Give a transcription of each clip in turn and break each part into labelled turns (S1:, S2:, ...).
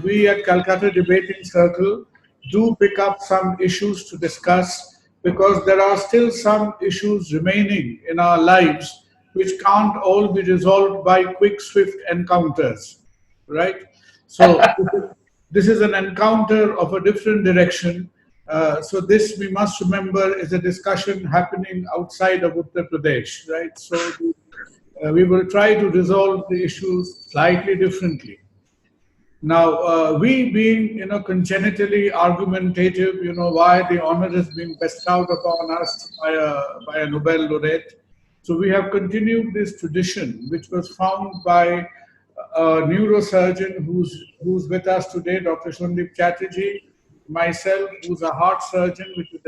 S1: we at Calcutta Debating Circle do pick up some issues to discuss because there are still some issues remaining in our lives which can't all be resolved by quick, swift encounters, right? So this is an encounter of a different direction. So this we must remember is a discussion happening outside of Uttar Pradesh, right? So we will try to resolve the issues slightly differently. Now, we being, congenitally argumentative, why the honor has been bestowed upon us by a Nobel laureate. So we have continued this tradition, which was found by a neurosurgeon who's with us today, Dr. Shundip Chatterjee, myself, who's a heart surgeon, which is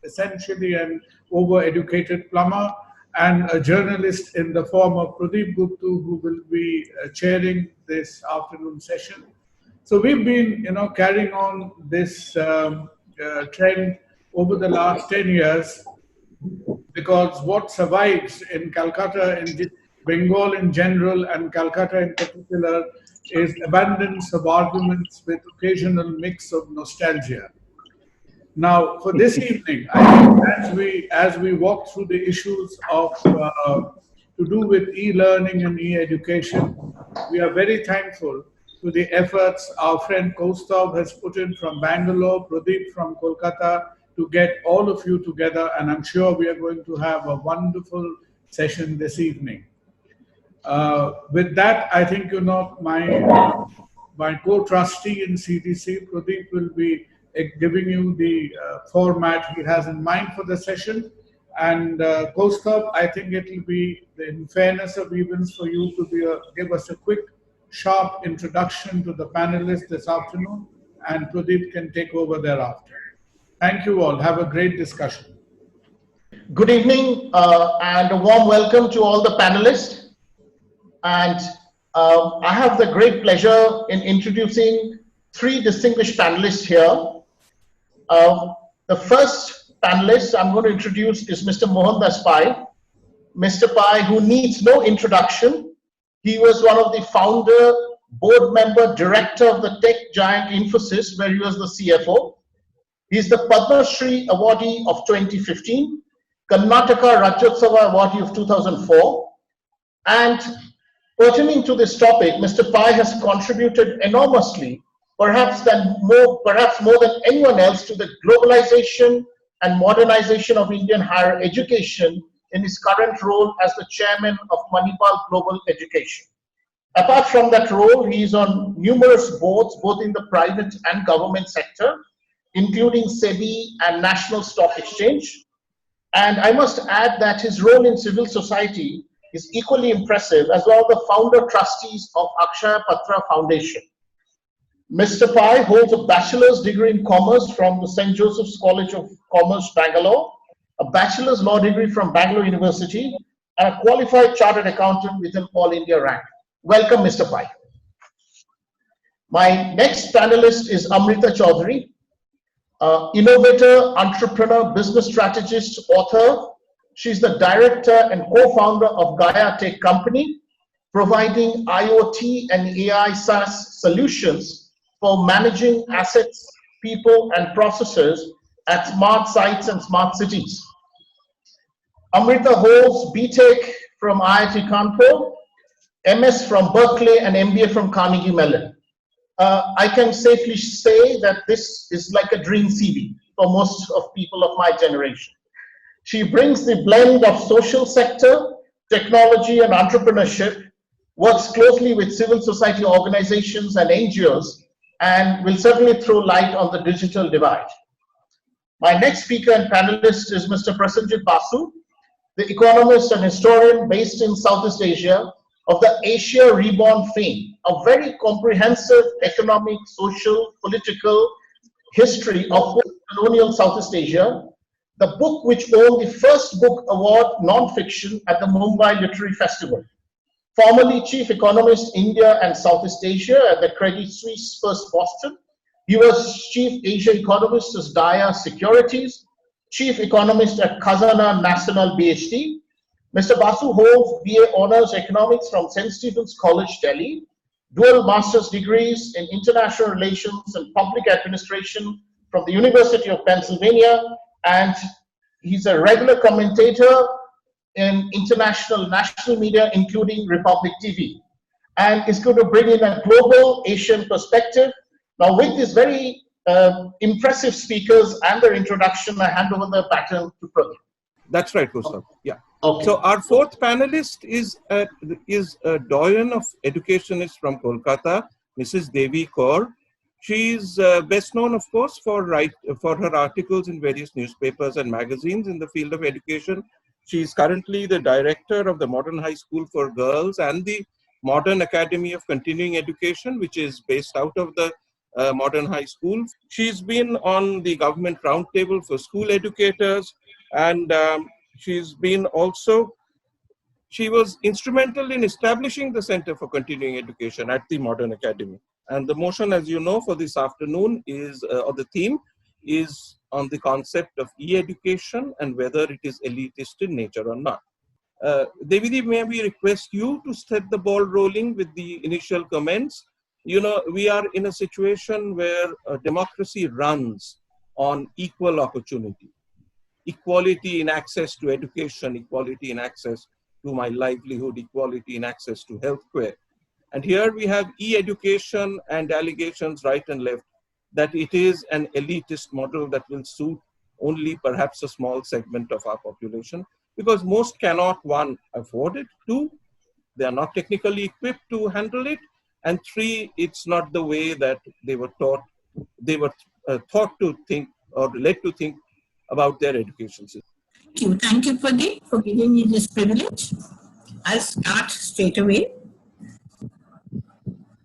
S1: essentially an over-educated plumber, and a journalist in the form of Pradeep Guptu, who will be chairing this afternoon session. So we've been, carrying on this trend over the last 10 years because what survives in Calcutta, in Bengal in general, and Calcutta in particular, is abundance of arguments with occasional mix of nostalgia. Now, for this evening, I think as we walk through the issues of to do with e-learning and e-education, we are very thankful to the efforts our friend Kaustubh has put in from Bangalore, Pradeep from Kolkata, to get all of you together, and I'm sure we are going to have a wonderful session this evening. With that, I think my co-trustee in CDC, Pradeep, will be giving you the format he has in mind for the session. And Kaustubh, I think it will be, in fairness of events, for you to give us a quick, sharp introduction to the panelists this afternoon, and Pradeep can take over thereafter. Thank you all. Have a great discussion.
S2: Good evening and a warm welcome to all the panelists. And I have the great pleasure in introducing three distinguished panelists here. The first panelist I'm going to introduce is Mr. Mohandas Pai. Mr. Pai, who needs no introduction. He was one of the founder, board member, director of the tech giant Infosys, where he was the CFO. He's the Padma Shri awardee of 2015, Karnataka Rajyotsava awardee of 2004. And pertaining to this topic, Mr. Pai has contributed enormously, perhaps more than anyone else, to the globalization and modernization of Indian higher education in his current role as the chairman of Manipal Global Education. Apart from that role, he is on numerous boards, both in the private and government sector, including SEBI and National Stock Exchange. And I must add that his role in civil society is equally impressive, as well as the founder trustees of Akshaya Patra Foundation. Mr. Pai holds a bachelor's degree in commerce from the St. Joseph's College of Commerce, Bangalore, a bachelor's law degree from Bangalore University, and a qualified chartered accountant with an All India rank. Welcome, Mr. Pai. My next panelist is Amrita Chaudhary, innovator, entrepreneur, business strategist, author. She's the director and co-founder of Gaia Tech Company, providing IoT and AI SaaS solutions for managing assets, people, and processes at smart sites and smart cities. Amrita holds BTech from IIT Kanpur, MS from Berkeley, and MBA from Carnegie Mellon. I can safely say that this is like a dream CV for most of people of my generation. She brings the blend of social sector, technology, and entrepreneurship, works closely with civil society organizations and NGOs, and will certainly throw light on the digital divide. My next speaker and panelist is Mr. Prasenjit Basu, the economist and historian based in Southeast Asia, of the Asia Reborn fame, a very comprehensive economic, social, political history of colonial Southeast Asia, the book which won the first book award non-fiction at the Mumbai Literary Festival. Formerly Chief Economist India and Southeast Asia at the Credit Suisse First Boston. He was Chief Asia Economist at Daya Securities, Chief Economist at Khazana National BHD. Mr. Basu holds BA Honours Economics from St. Stephen's College, Delhi, dual master's degrees in international relations and public administration from the University of Pennsylvania, and he's a regular commentator in international national media, including Republic TV, and is going to bring in a global Asian perspective. Now, with these very impressive speakers and their introduction, I hand over the baton to Pradeep.
S3: That's right, Gustav. Yeah.
S2: Okay.
S3: So our fourth panelist is a doyen of educationists from Kolkata, Mrs. Devi Kaur. She is best known, of course, for her articles in various newspapers and magazines in the field of education. She is currently the director of the Modern High School for Girls and the Modern Academy of Continuing Education, which is based out of the Modern High School. She's been on the government roundtable for school educators, and she was instrumental in establishing the Center for Continuing Education at the Modern Academy. And the motion, as you know, for this afternoon is, or the theme is on the concept of e-education and whether it is elitist in nature or not. Devi, may we request you to set the ball rolling with the initial comments? You know, we are in a situation where democracy runs on equal opportunity, equality in access to education, equality in access to my livelihood, equality in access to healthcare. And here we have e-education and allegations right and left that it is an elitist model that will suit only perhaps a small segment of our population, because most cannot, one, afford it, two, they are not technically equipped to handle it, and three, it's not the way that they were taught, thought to think or led to think about their education system.
S4: Thank you, Pradeep, for giving me this privilege. I'll start straight away.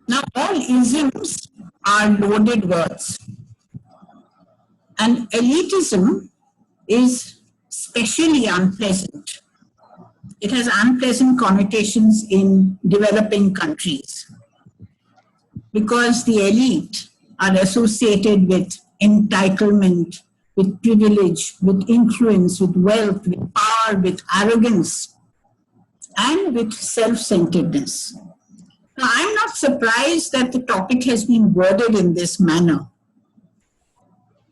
S4: Now, all isms are loaded words, and elitism is especially unpleasant. It has unpleasant connotations in developing countries because the elite are associated with entitlement, with privilege, with influence, with wealth, with power, with arrogance, and with self-centeredness. Now, I'm not surprised that the topic has been worded in this manner.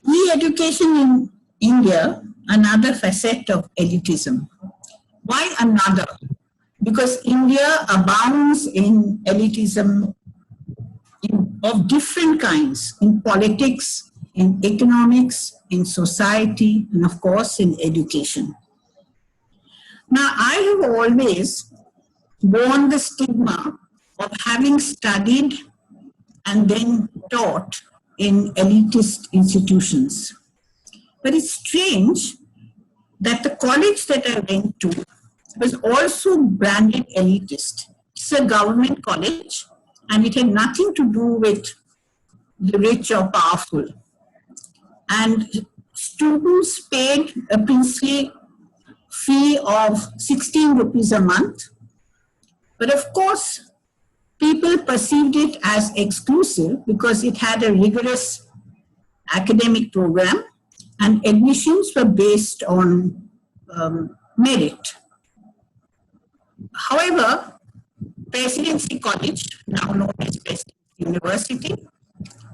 S4: E-education in India, another facet of elitism. Why another? Because India abounds in elitism of different kinds, in politics, in economics, in society, and of course in education. Now, I have always borne the stigma of having studied and then taught in elitist institutions. But it's strange that the college that I went to was also branded elitist. It's a government college, and it had nothing to do with the rich or powerful. And students paid a princely fee of 16 rupees a month. But of course, people perceived it as exclusive because it had a rigorous academic program and admissions were based on merit. However, Presidency College, now known as Presidency University,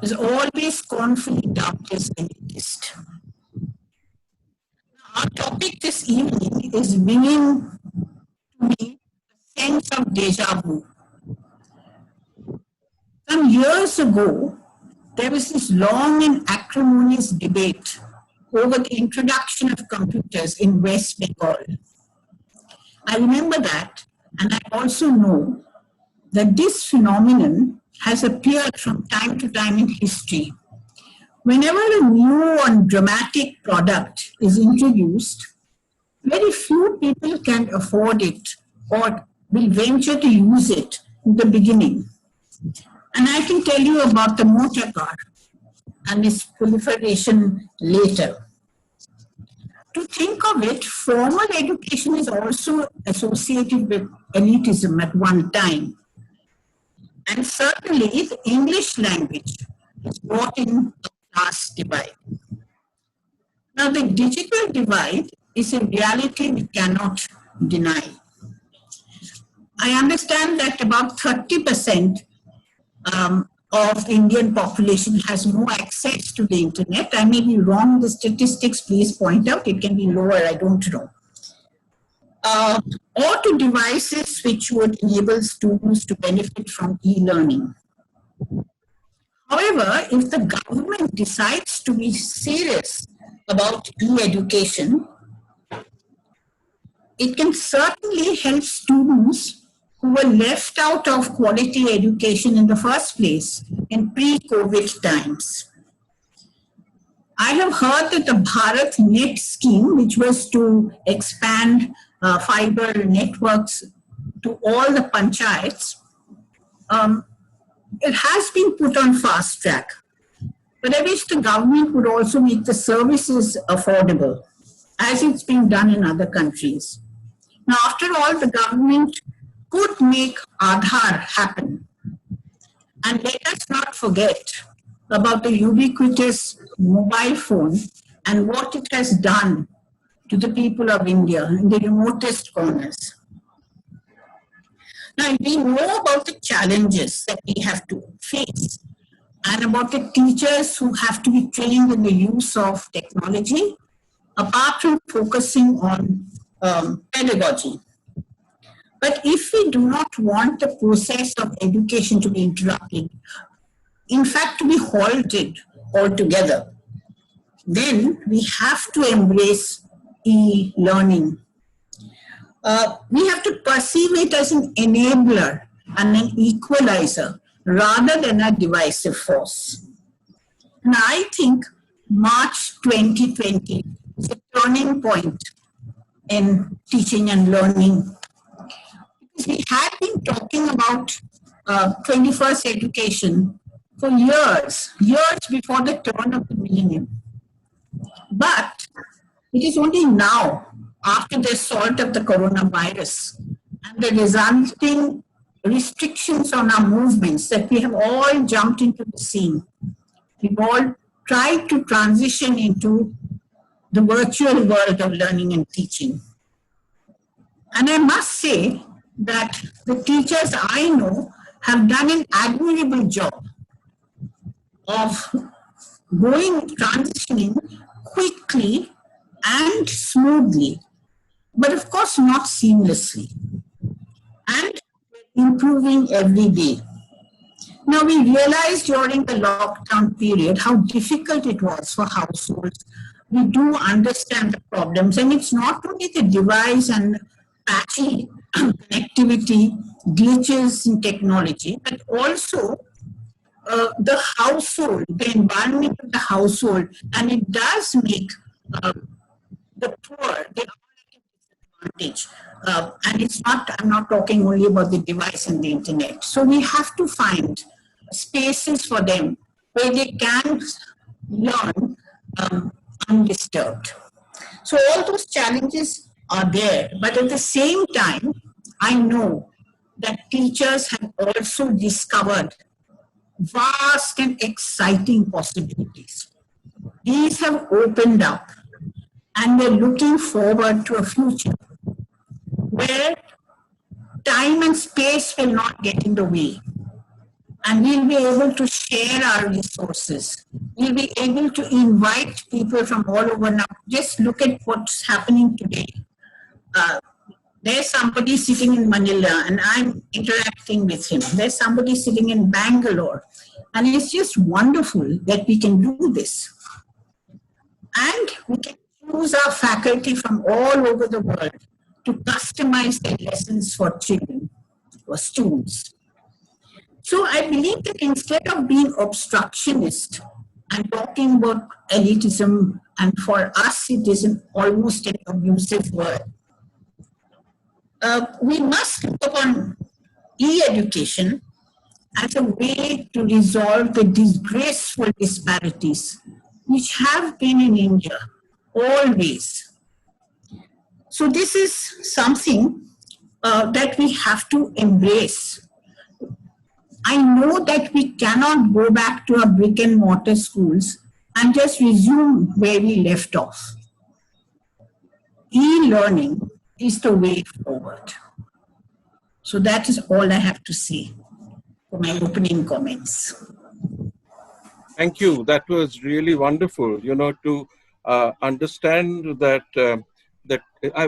S4: is always scornfully dubbed as elitist. Our topic this evening is bringing to me a sense of deja vu. Some years ago, there was this long and acrimonious debate over the introduction of computers in West Bengal. I remember that, and I also know that this phenomenon has appeared from time to time in history. Whenever a new and dramatic product is introduced, very few people can afford it or will venture to use it in the beginning. And I can tell you about the motor car and its proliferation later. To think of it, formal education is also associated with elitism at one time. And certainly the English language is brought in a class divide. Now, the digital divide is a reality we cannot deny. I understand that about 30% of Indian population has no access to the internet. I may be wrong, the statistics please point out, it can be lower, I don't know. Or to devices which would enable students to benefit from e-learning. However, if the government decides to be serious about e-education, it can certainly help students who were left out of quality education in the first place in pre-COVID times. I have heard that the Bharat Net scheme, which was to expand fiber networks to all the panchayats, it has been put on fast track. But I wish the government would also make the services affordable, as it's been done in other countries. Now, after all, the government could make Aadhaar happen. And let us not forget about the ubiquitous mobile phone and what it has done to the people of India in the remotest corners. Now, we know about the challenges that we have to face and about the teachers who have to be trained in the use of technology, apart from focusing on pedagogy. But if we do not want the process of education to be interrupted, in fact, to be halted altogether, then we have to embrace e-learning. We have to perceive it as an enabler and an equalizer rather than a divisive force. And I think March 2020 is a turning point in teaching and learning. We had been talking about 21st education for years before the turn of the millennium. But it is only now, after the assault of the coronavirus and the resulting restrictions on our movements, that we have all jumped into the scene. We've all tried to transition into the virtual world of learning and teaching. And I must say that the teachers I know have done an admirable job of transitioning quickly and smoothly, but of course not seamlessly, and improving every day. Now, we realized during the lockdown period how difficult it was for households. We do understand the problems, and it's not only the device and patchy connectivity, glitches in technology, but also the household, the environment of the household, and it does make the poor, the disadvantage. And it's not, I'm not talking only about the device and the internet. So we have to find spaces for them where they can learn undisturbed. So all those challenges are there, but at the same time, I know that teachers have also discovered vast and exciting possibilities. These have opened up, and we're looking forward to a future where time and space will not get in the way, and we'll be able to share our resources. We'll be able to invite people from all over. Now, just look at what's happening today. There's somebody sitting in Manila and I'm interacting with him. There's somebody sitting in Bangalore. And it's just wonderful that we can do this. And we can use our faculty from all over the world to customize their lessons for children, for students. So I believe that instead of being obstructionist and talking about elitism, and for us it is almost an abusive word, we must look upon e-education as a way to resolve the disgraceful disparities which have been in India always. So this is something that we have to embrace. I know that we cannot go back to our brick and mortar schools and just resume where we left off. E-learning is the way forward. So that is all I have to say. for my opening comments.
S3: Thank you. That was really wonderful, to understand that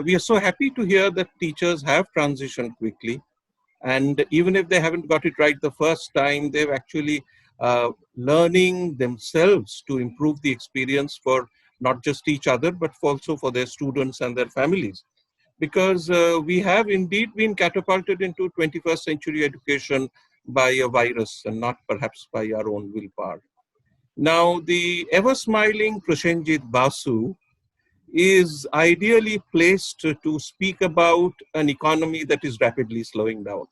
S3: we are so happy to hear that teachers have transitioned quickly. And even if they haven't got it right the first time, they've actually learning themselves to improve the experience for not just each other, but also for their students and their families. Because we have indeed been catapulted into 21st century education by a virus and not perhaps by our own willpower. Now, the ever-smiling Prashanjit Basu is ideally placed to speak about an economy that is rapidly slowing down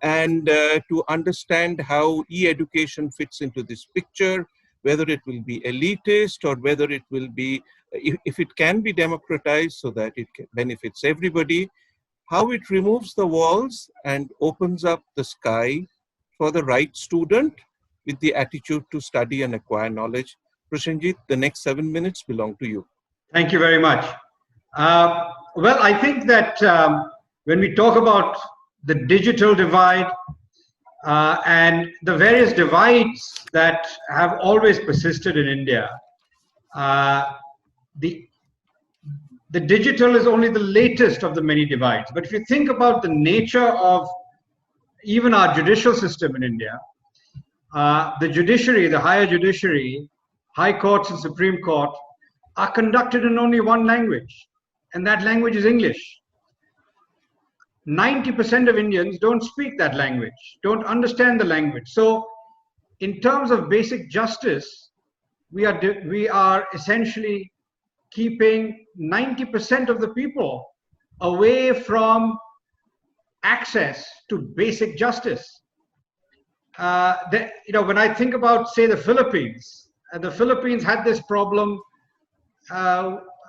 S3: and to understand how e-education fits into this picture, whether it will be elitist or whether it will be, if it can be democratized so that it benefits everybody, how it removes the walls and opens up the sky for the right student with the attitude to study and acquire knowledge. Prashanjit, the next 7 minutes belong to you.
S5: Thank you very much. Well, I think that when we talk about the digital divide and the various divides that have always persisted in India, the digital is only the latest of the many divides. But if you think about the nature of even our judicial system in India, the judiciary, the higher judiciary, high courts and Supreme Court are conducted in only one language, and that language is English. 90% of Indians don't speak that language, don't understand the language. So in terms of basic justice, we are essentially keeping 90% of the people away from access to basic justice. When I think about, say, the Philippines had this problem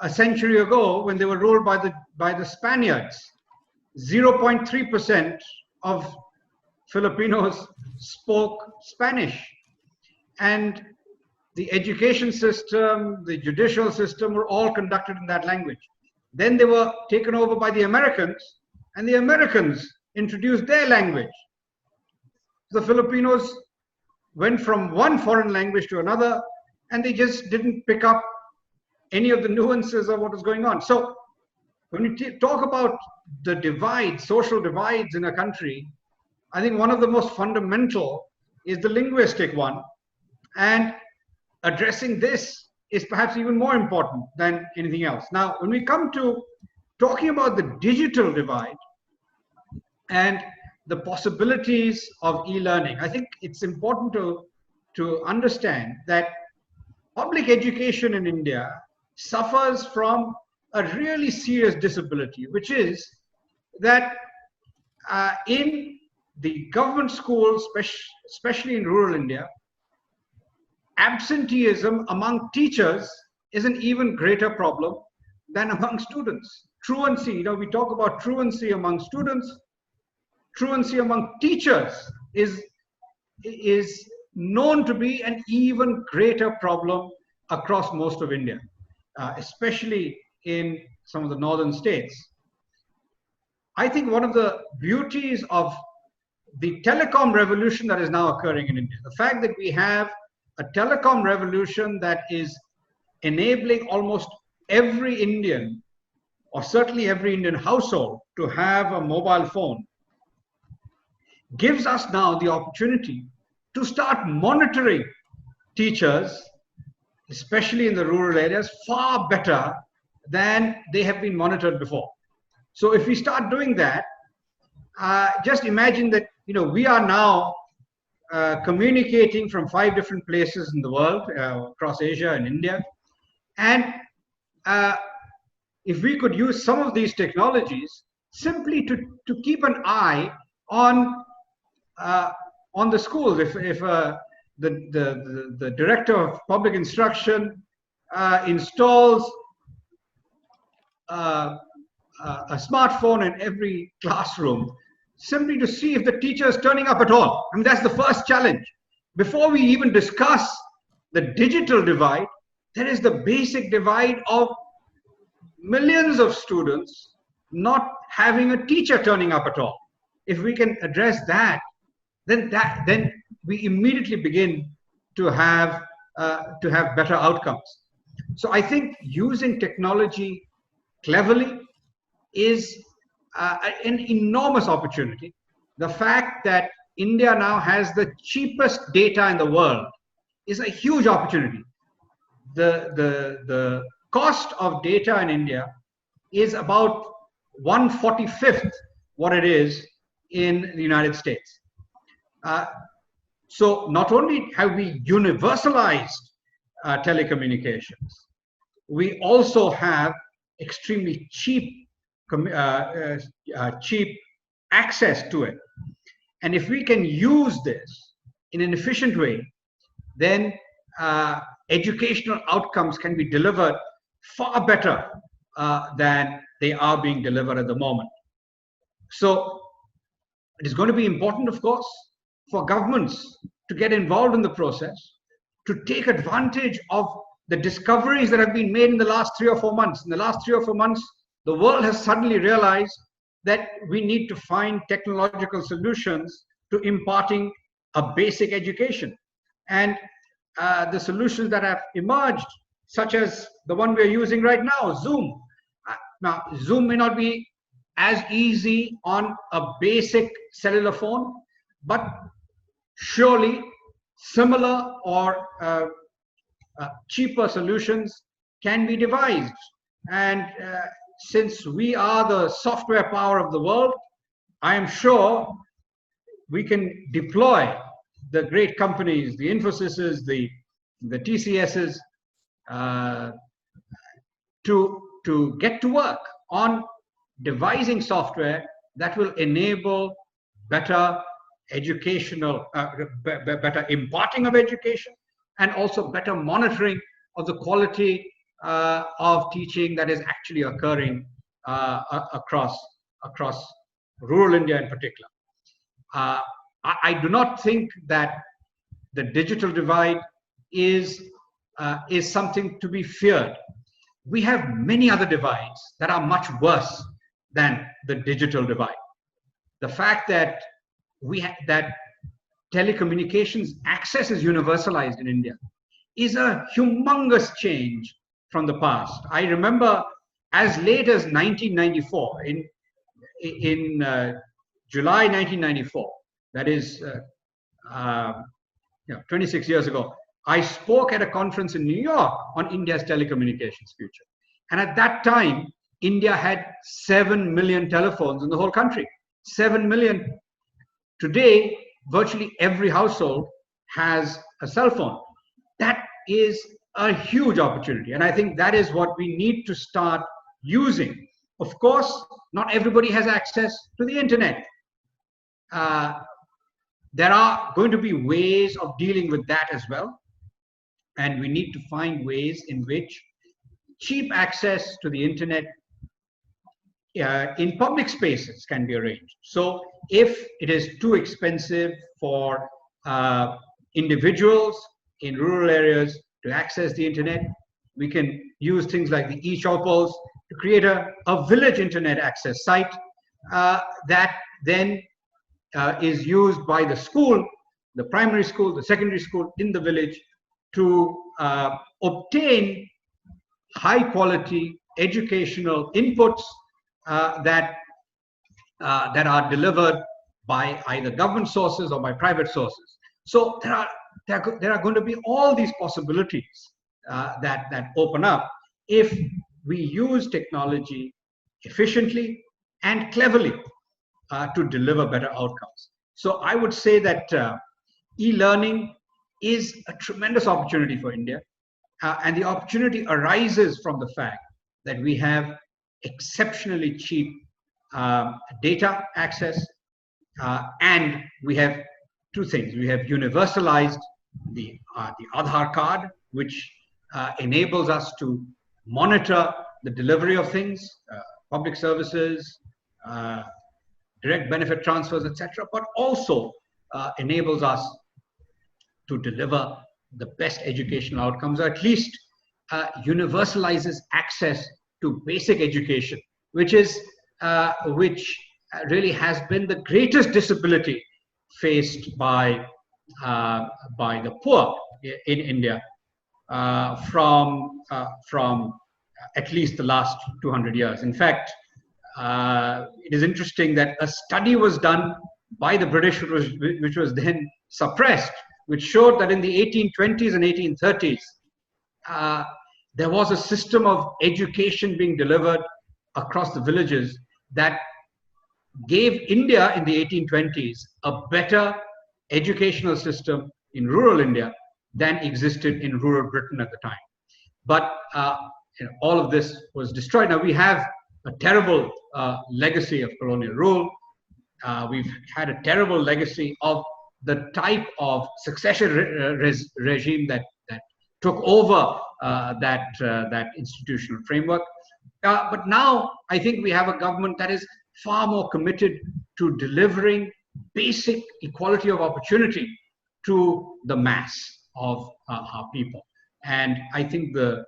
S5: a century ago when they were ruled by the Spaniards. 0.3% of Filipinos spoke Spanish, and the education system, the judicial system were all conducted in that language. Then they were taken over by the Americans, and the Americans introduced their language. The Filipinos went from one foreign language to another, and they just didn't pick up any of the nuances of what was going on. So when we talk about the divides, social divides in a country, I think one of the most fundamental is the linguistic one. And addressing this is perhaps even more important than anything else. Now, when we come to talking about the digital divide and the possibilities of e-learning, I think it's important to understand that public education in India suffers from a really serious disability, which is that in the government schools, especially in rural India, absenteeism among teachers is an even greater problem than among students. Truancy, we talk about truancy among students. Truancy among teachers is known to be an even greater problem across most of India, especially in some of the northern states. I think one of the beauties of the telecom revolution that is now occurring in India, the fact that we have a telecom revolution that is enabling almost every Indian, or certainly every Indian household, to have a mobile phone, gives us now the opportunity to start monitoring teachers, especially in the rural areas, far better than they have been monitored before. So if we start doing that, just imagine that we are now communicating from 5 different places in the world, across Asia and India, and if we could use some of these technologies simply to keep an eye on the schools. If the director of public instruction installs a smartphone in every classroom, simply to see if the teacher is turning up at all. I mean, that's the first challenge. Before we even discuss the digital divide, there is the basic divide of millions of students not having a teacher turning up at all. If we can address that, then we immediately begin to have better outcomes. So I think using technology cleverly is an enormous opportunity. The fact that India now has the cheapest data in the world is a huge opportunity. The cost of data in India is about 1/45th what it is in the United States. So not only have we universalized telecommunications, we also have extremely cheap access to it. And if we can use this in an efficient way, then educational outcomes can be delivered far better than they are being delivered at the moment. So it is going to be important, of course, for governments to get involved in the process, to take advantage of the discoveries that have been made in the last 3 or 4 months. In the last 3 or 4 months, the world has suddenly realized that we need to find technological solutions to imparting a basic education. And the solutions that have emerged, such as the one we're using right now, Zoom. Now, Zoom may not be as easy on a basic cellular phone, but surely similar or cheaper solutions can be devised. And since we are the software power of the world, I am sure we can deploy the great companies, the Infosys, the TCSs, to get to work on devising software that will enable better educational, better imparting of education, and also better monitoring of the quality of teaching that is actually occurring across rural India in particular. I do not think that the digital divide is something to be feared. We have many other divides that are much worse than the digital divide. The fact that that telecommunications access is universalized in India is a humongous change from the past. I remember as late as 1994, in July 1994, that is 26 years ago, I spoke at a conference in New York on India's telecommunications future. And at that time, India had 7 million telephones in the whole country. 7 million. Today, virtually every household has a cell phone. That is a huge opportunity. And I think that is what we need to start using. Of course, not everybody has access to the internet. There are going to be ways of dealing with that as well. And we need to find ways in which cheap access to the internet in public spaces can be arranged. So if it is too expensive for individuals in rural areas to access the internet, we can use things like the e-chopals to create a village internet access site that then is used by the school, the primary school, the secondary school in the village to obtain high quality educational inputs that are delivered by either government sources or by private sources. So there are going to be all these possibilities that open up if we use technology efficiently and cleverly to deliver better outcomes. So I would say that e-learning is a tremendous opportunity for India. And the opportunity arises from the fact that we have exceptionally cheap data access, and we have two things. We have universalized the Aadhaar card, which enables us to monitor the delivery of things, public services, direct benefit transfers, etc., but also enables us to deliver the best educational outcomes, or at least universalizes access to basic education, which really has been the greatest disability faced by the poor in India from at least the last 200 years. In fact, it is interesting that a study was done by the British, which was then suppressed, which showed that in the 1820s and 1830s, there was a system of education being delivered across the villages that gave India in the 1820s a better educational system in rural India than existed in rural Britain at the time. But all of this was destroyed. Now we have a terrible legacy of colonial rule. We've had a terrible legacy of the type of succession regime that took over that institutional framework. But now I think we have a government that is far more committed to delivering basic equality of opportunity to the mass of our people. And I think the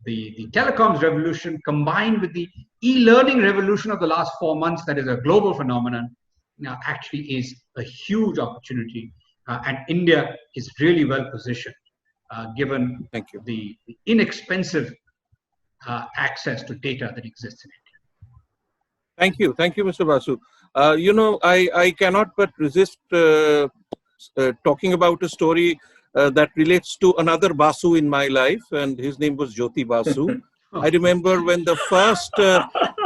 S5: telecoms revolution combined with the e-learning revolution of the last 4 months, that is a global phenomenon, now actually is a huge opportunity. And India is really well positioned given the inexpensive access to data that exists in India.
S3: Thank you, Mr. Basu. I cannot but resist talking about a story that relates to another Basu in my life, and his name was Jyoti Basu. I remember when the first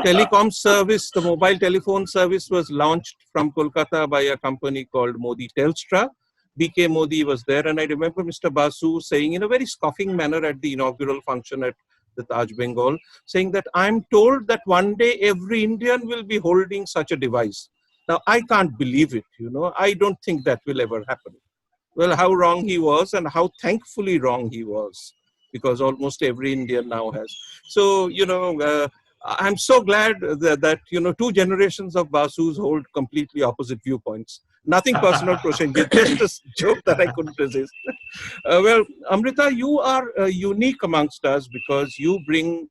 S3: telecom service, the mobile telephone service, was launched from Kolkata by a company called Modi Telstra. BK Modi was there, and I remember Mr. Basu saying in a very scoffing manner at the inaugural function at the Taj Bengal, saying that I'm told that one day every Indian will be holding such a device. Now, I can't believe it, I don't think that will ever happen. Well, how wrong he was, and how thankfully wrong he was, because almost every Indian now has. So, I'm so glad that 2 generations of Basus hold completely opposite viewpoints. Nothing personal, Prosenjit, just a joke that I couldn't resist. Well, Amrita, you are unique amongst us because you bring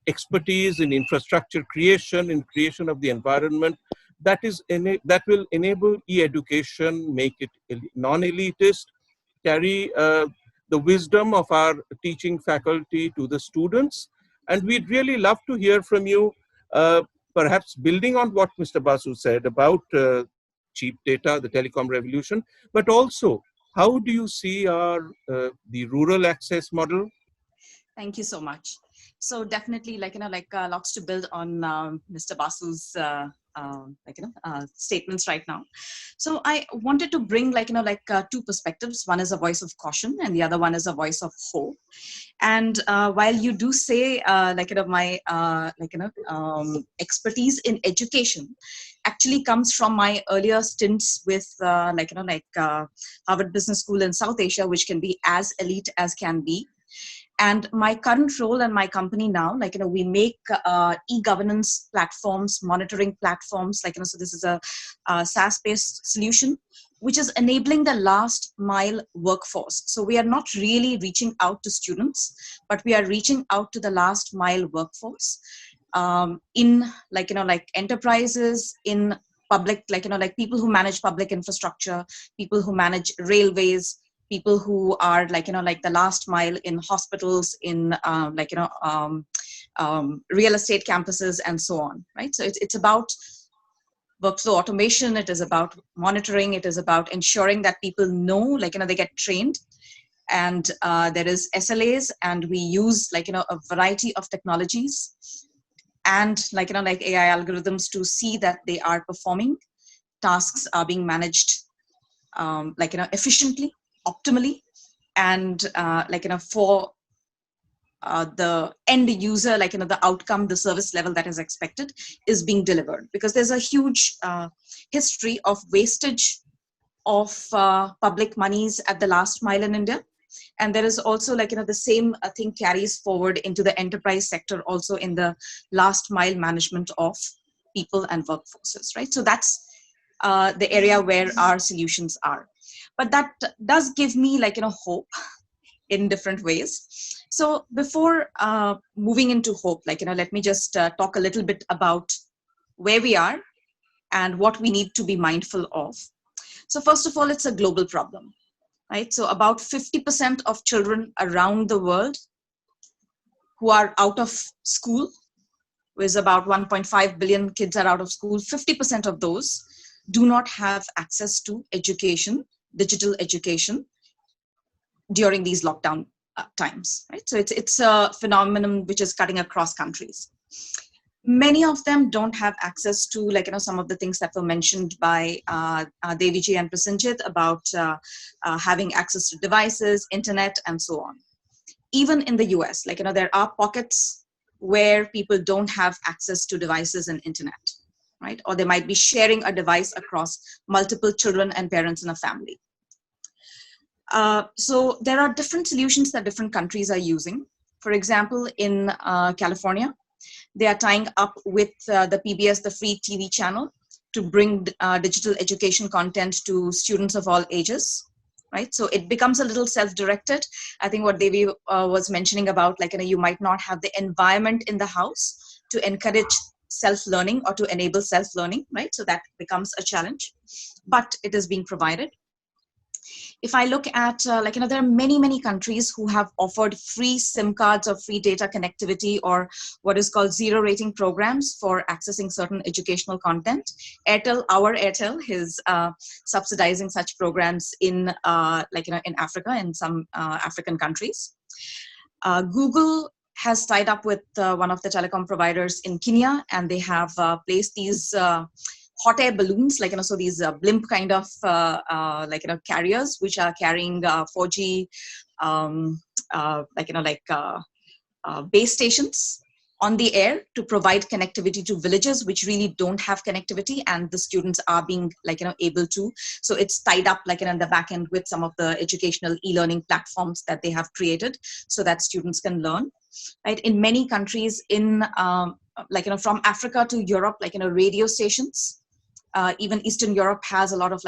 S3: expertise in infrastructure creation, in creation of the environment that will enable e-education, make it non-elitist, carry the wisdom of our teaching faculty to the students. And we'd really love to hear from you, perhaps building on what Mr. Basu said about cheap data, the telecom revolution, but also how do you see the rural access model?
S6: Thank you so much. So definitely, lots to build on Mr. Basu's statements right now. So I wanted to bring 2 perspectives. One is a voice of caution, and the other one is a voice of hope. And while you do say my expertise in education actually comes from my earlier stints with Harvard Business School in South Asia, which can be as elite as can be. And my current role and my company now, we make e-governance platforms, monitoring platforms, so this is a SaaS-based solution, which is enabling the last mile workforce. So we are not really reaching out to students, but we are reaching out to the last mile workforce in enterprises, in public, people who manage public infrastructure, people who manage railways, people who are the last mile in hospitals, in real estate campuses, and so on, right? So it's about workflow automation. It is about monitoring. It is about ensuring that people know, they get trained, and there is SLAs, and we use a variety of technologies and AI algorithms to see that they are performing. Tasks are being managed efficiently, optimally, and for the end user, the outcome, the service level that is expected is being delivered, because there's a huge history of wastage of public monies at the last mile in India. And there is also the same thing carries forward into the enterprise sector, also in the last mile management of people and workforces, right? So that's the area where our solutions are. But that does give me hope in different ways. So before moving into hope, let me just talk a little bit about where we are and what we need to be mindful of. So first of all, it's a global problem, right? So about 50% of children around the world who are out of school, with about 1.5 billion kids are out of school, 50% of those do not have access to education, digital education, during these lockdown times, right? So it's a phenomenon which is cutting across countries. Many of them don't have access to, like, some of the things that were mentioned by Devi ji and Prasenjit about having access to devices, internet, and so on. Even in the US, like, there are pockets where people don't have access to devices and internet, right? Or they might be sharing a device across multiple children and parents in a family. So there are different solutions that different countries are using. For example, in California, they are tying up with the PBS, the free TV channel, to bring digital education content to students of all ages, right? So it becomes a little self-directed. I think what Devi was mentioning about, like, you might not have the environment in the house to encourage self-learning or to enable self-learning, right? So that becomes a challenge, but it is being provided. If I look at, there are many, many countries who have offered free SIM cards or free data connectivity, or what is called zero rating programs for accessing certain educational content. Airtel, our Airtel, is subsidizing such programs in, in Africa, in some African countries. Google has tied up with one of the telecom providers in Kenya, and they have placed these hot air balloons, so these blimp kind of carriers, which are carrying 4G base stations on the air to provide connectivity to villages which really don't have connectivity, and the students are being able to. So it's tied up in the back end with some of the educational e-learning platforms that they have created so that students can learn, right? In many countries in from Africa to Europe, radio stations. Even Eastern Europe has a lot of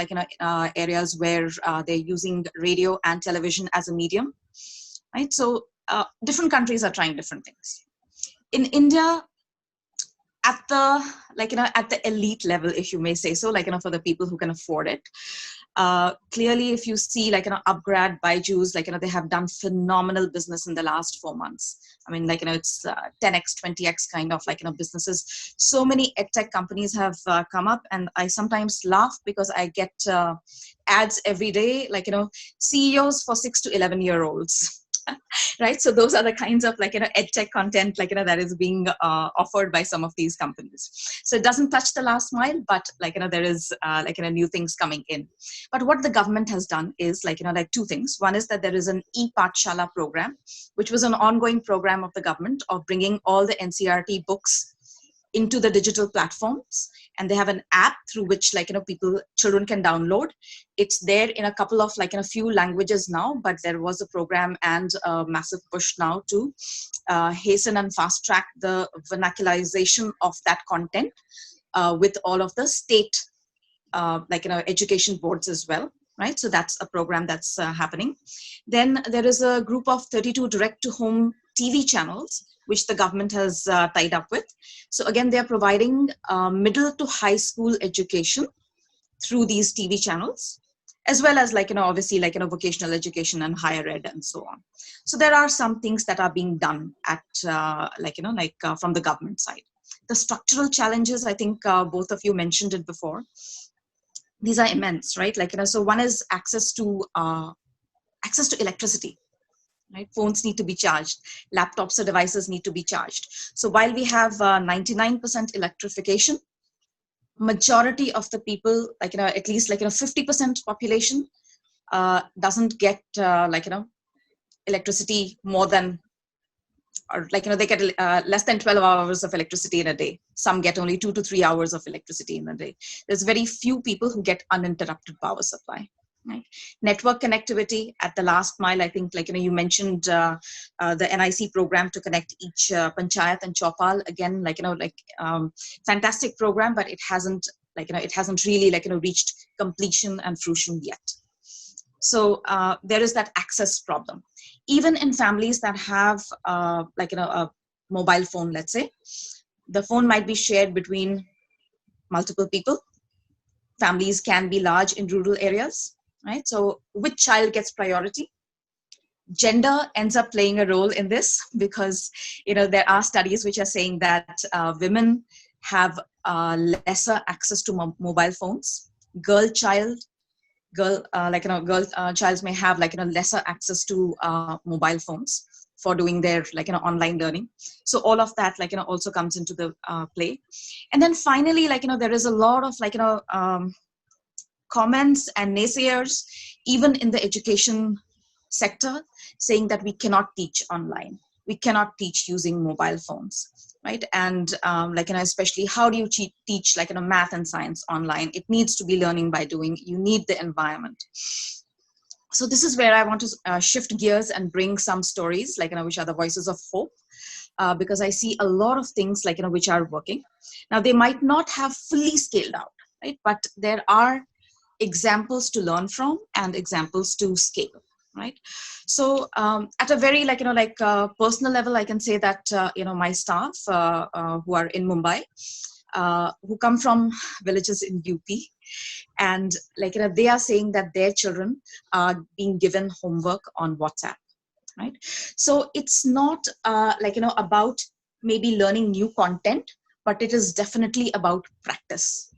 S6: areas where they're using radio and television as a medium, right? So different countries are trying different things. In India, at the at the elite level, if you may say so, for the people who can afford it. Clearly, if you see Upgrad, Byju's, they have done phenomenal business in the last 4 months. I mean, it's 10x, 20x kind of businesses. So many edtech companies have come up, and I sometimes laugh because I get ads every day, CEOs for 6 to 11-year-olds. Right, so those are the kinds of edtech content that is being offered by some of these companies. So it doesn't touch the last mile, but there is new things coming in. But what the government has done is two things. One is that there is an e-Pathshala program, which was an ongoing program of the government of bringing all the NCERT books into the digital platforms, and they have an app through which children can download. It's there in a couple of a few languages now, but there was a program and a massive push now to hasten and fast track the vernacularization of that content with all of the state education boards as well, right? So that's a program that's happening. Then there is a group of 32 direct to home TV channels which the government has tied up with. So again, they're providing middle to high school education through these TV channels, as well as obviously vocational education and higher ed and so on. So there are some things that are being done at from the government side. The structural challenges, I think both of you mentioned it before. These are immense, right? So one is access to electricity. Right? Phones need to be charged. Laptops or devices need to be charged. So while we have 99% electrification, majority of the people, at least 50% population doesn't get electricity more than, or they get less than 12 hours of electricity in a day. Some get only 2 to 3 hours of electricity in a day. There's very few people who get uninterrupted power supply. Right. Network connectivity at the last mile. I think, you mentioned the NIC program to connect each panchayat and chopal. Again, fantastic program, but it hasn't, it hasn't really, reached completion and fruition yet. So there is that access problem. Even in families that have, a mobile phone, let's say, the phone might be shared between multiple people. families can be large in rural areas, right? So which child gets priority? Gender ends up playing a role in this, because there are studies which are saying that women have lesser access to mobile phones. Girl child may have lesser access to mobile phones for doing their online learning. So all of that also comes into the play. And then finally there is a lot of comments and naysayers even in the education sector, saying that we cannot teach online, we cannot teach using mobile phones, right? And especially how do you teach math and science online? It needs to be learning by doing. You need the environment. So this is where I want to shift gears and bring some stories which are the voices of hope, because I see a lot of things which are working. Now they might not have fully scaled out, right? But there are examples to learn from and examples to scale, right? So at a very personal level, I can say that my staff who are in Mumbai, who come from villages in UP, and they are saying that their children are being given homework on WhatsApp, right? So it's not about maybe learning new content, but it is definitely about practice.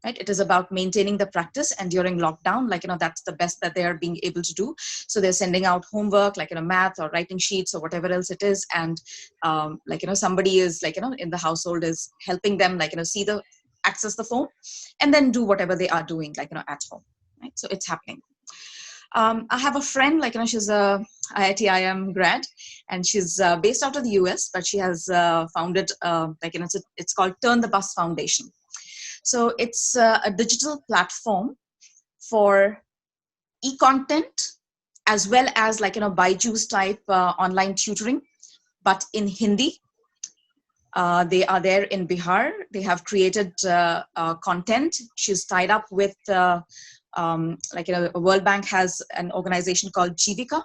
S6: Right? It is about maintaining the practice, and during lockdown, that's the best that they are being able to do. So they're sending out homework, math or writing sheets or whatever else it is, and somebody is in the household is helping them access the phone, and then do whatever they are doing at home. Right? So it's happening. I have a friend, she's a IIT IIM grad, and she's based out of the US, but she has founded it's called Turn the Bus Foundation. So it's a digital platform for e-content as well as Byju's type online tutoring, but in Hindi. They are there in Bihar. They have created content. She's tied up with World Bank has an organization called Jivika.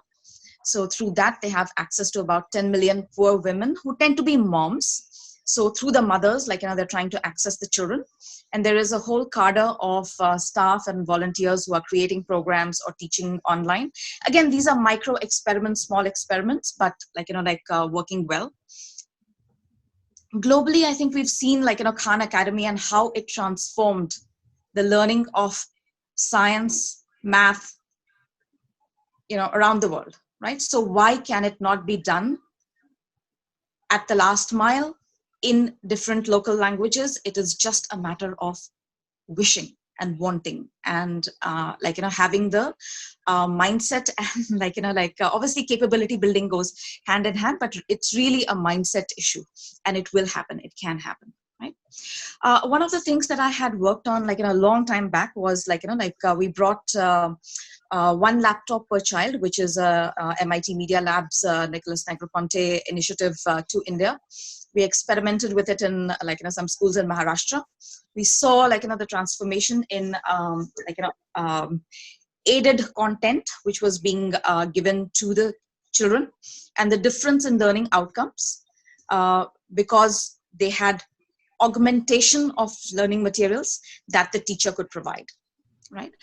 S6: So through that, they have access to about 10 million poor women who tend to be moms. So through the mothers, they're trying to access the children. And there is a whole cadre of staff and volunteers who are creating programs or teaching online. Again, these are micro experiments, small experiments, but working well. Globally, I think we've seen Khan Academy and how it transformed the learning of science, math, around the world, right? So why can it not be done at the last mile in different local languages? It is just a matter of wishing and wanting, and having the mindset, and obviously capability building goes hand in hand, but it's really a mindset issue, and it will happen. It can happen, right? One of the things that I had worked on a long time back was we brought one laptop per child, which is a MIT Media Labs Nicholas Negroponte initiative to India. We experimented with it in some schools in Maharashtra. We saw the transformation in aided content which was being given to the children, and the difference in learning outcomes because they had augmentation of learning materials that the teacher could provide. Right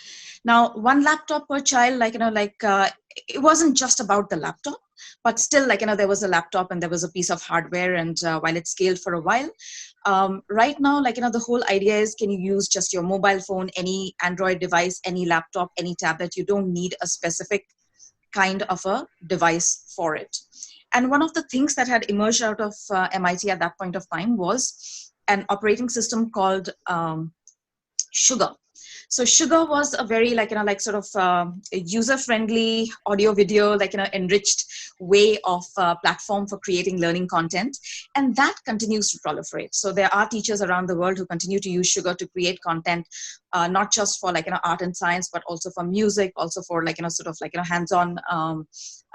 S6: now, one laptop per child, it wasn't just about the laptop, but still, there was a laptop and there was a piece of hardware, and while it scaled for a while, right now, the whole idea is, can you use just your mobile phone, any Android device, any laptop, any tablet? You don't need a specific kind of a device for it. And one of the things that had emerged out of MIT at that point of time was an operating system called Sugar. So Sugar was a very user-friendly audio video, enriched way of platform for creating learning content. And that continues to proliferate. So there are teachers around the world who continue to use Sugar to create content, not just for art and science, but also for music, also for hands-on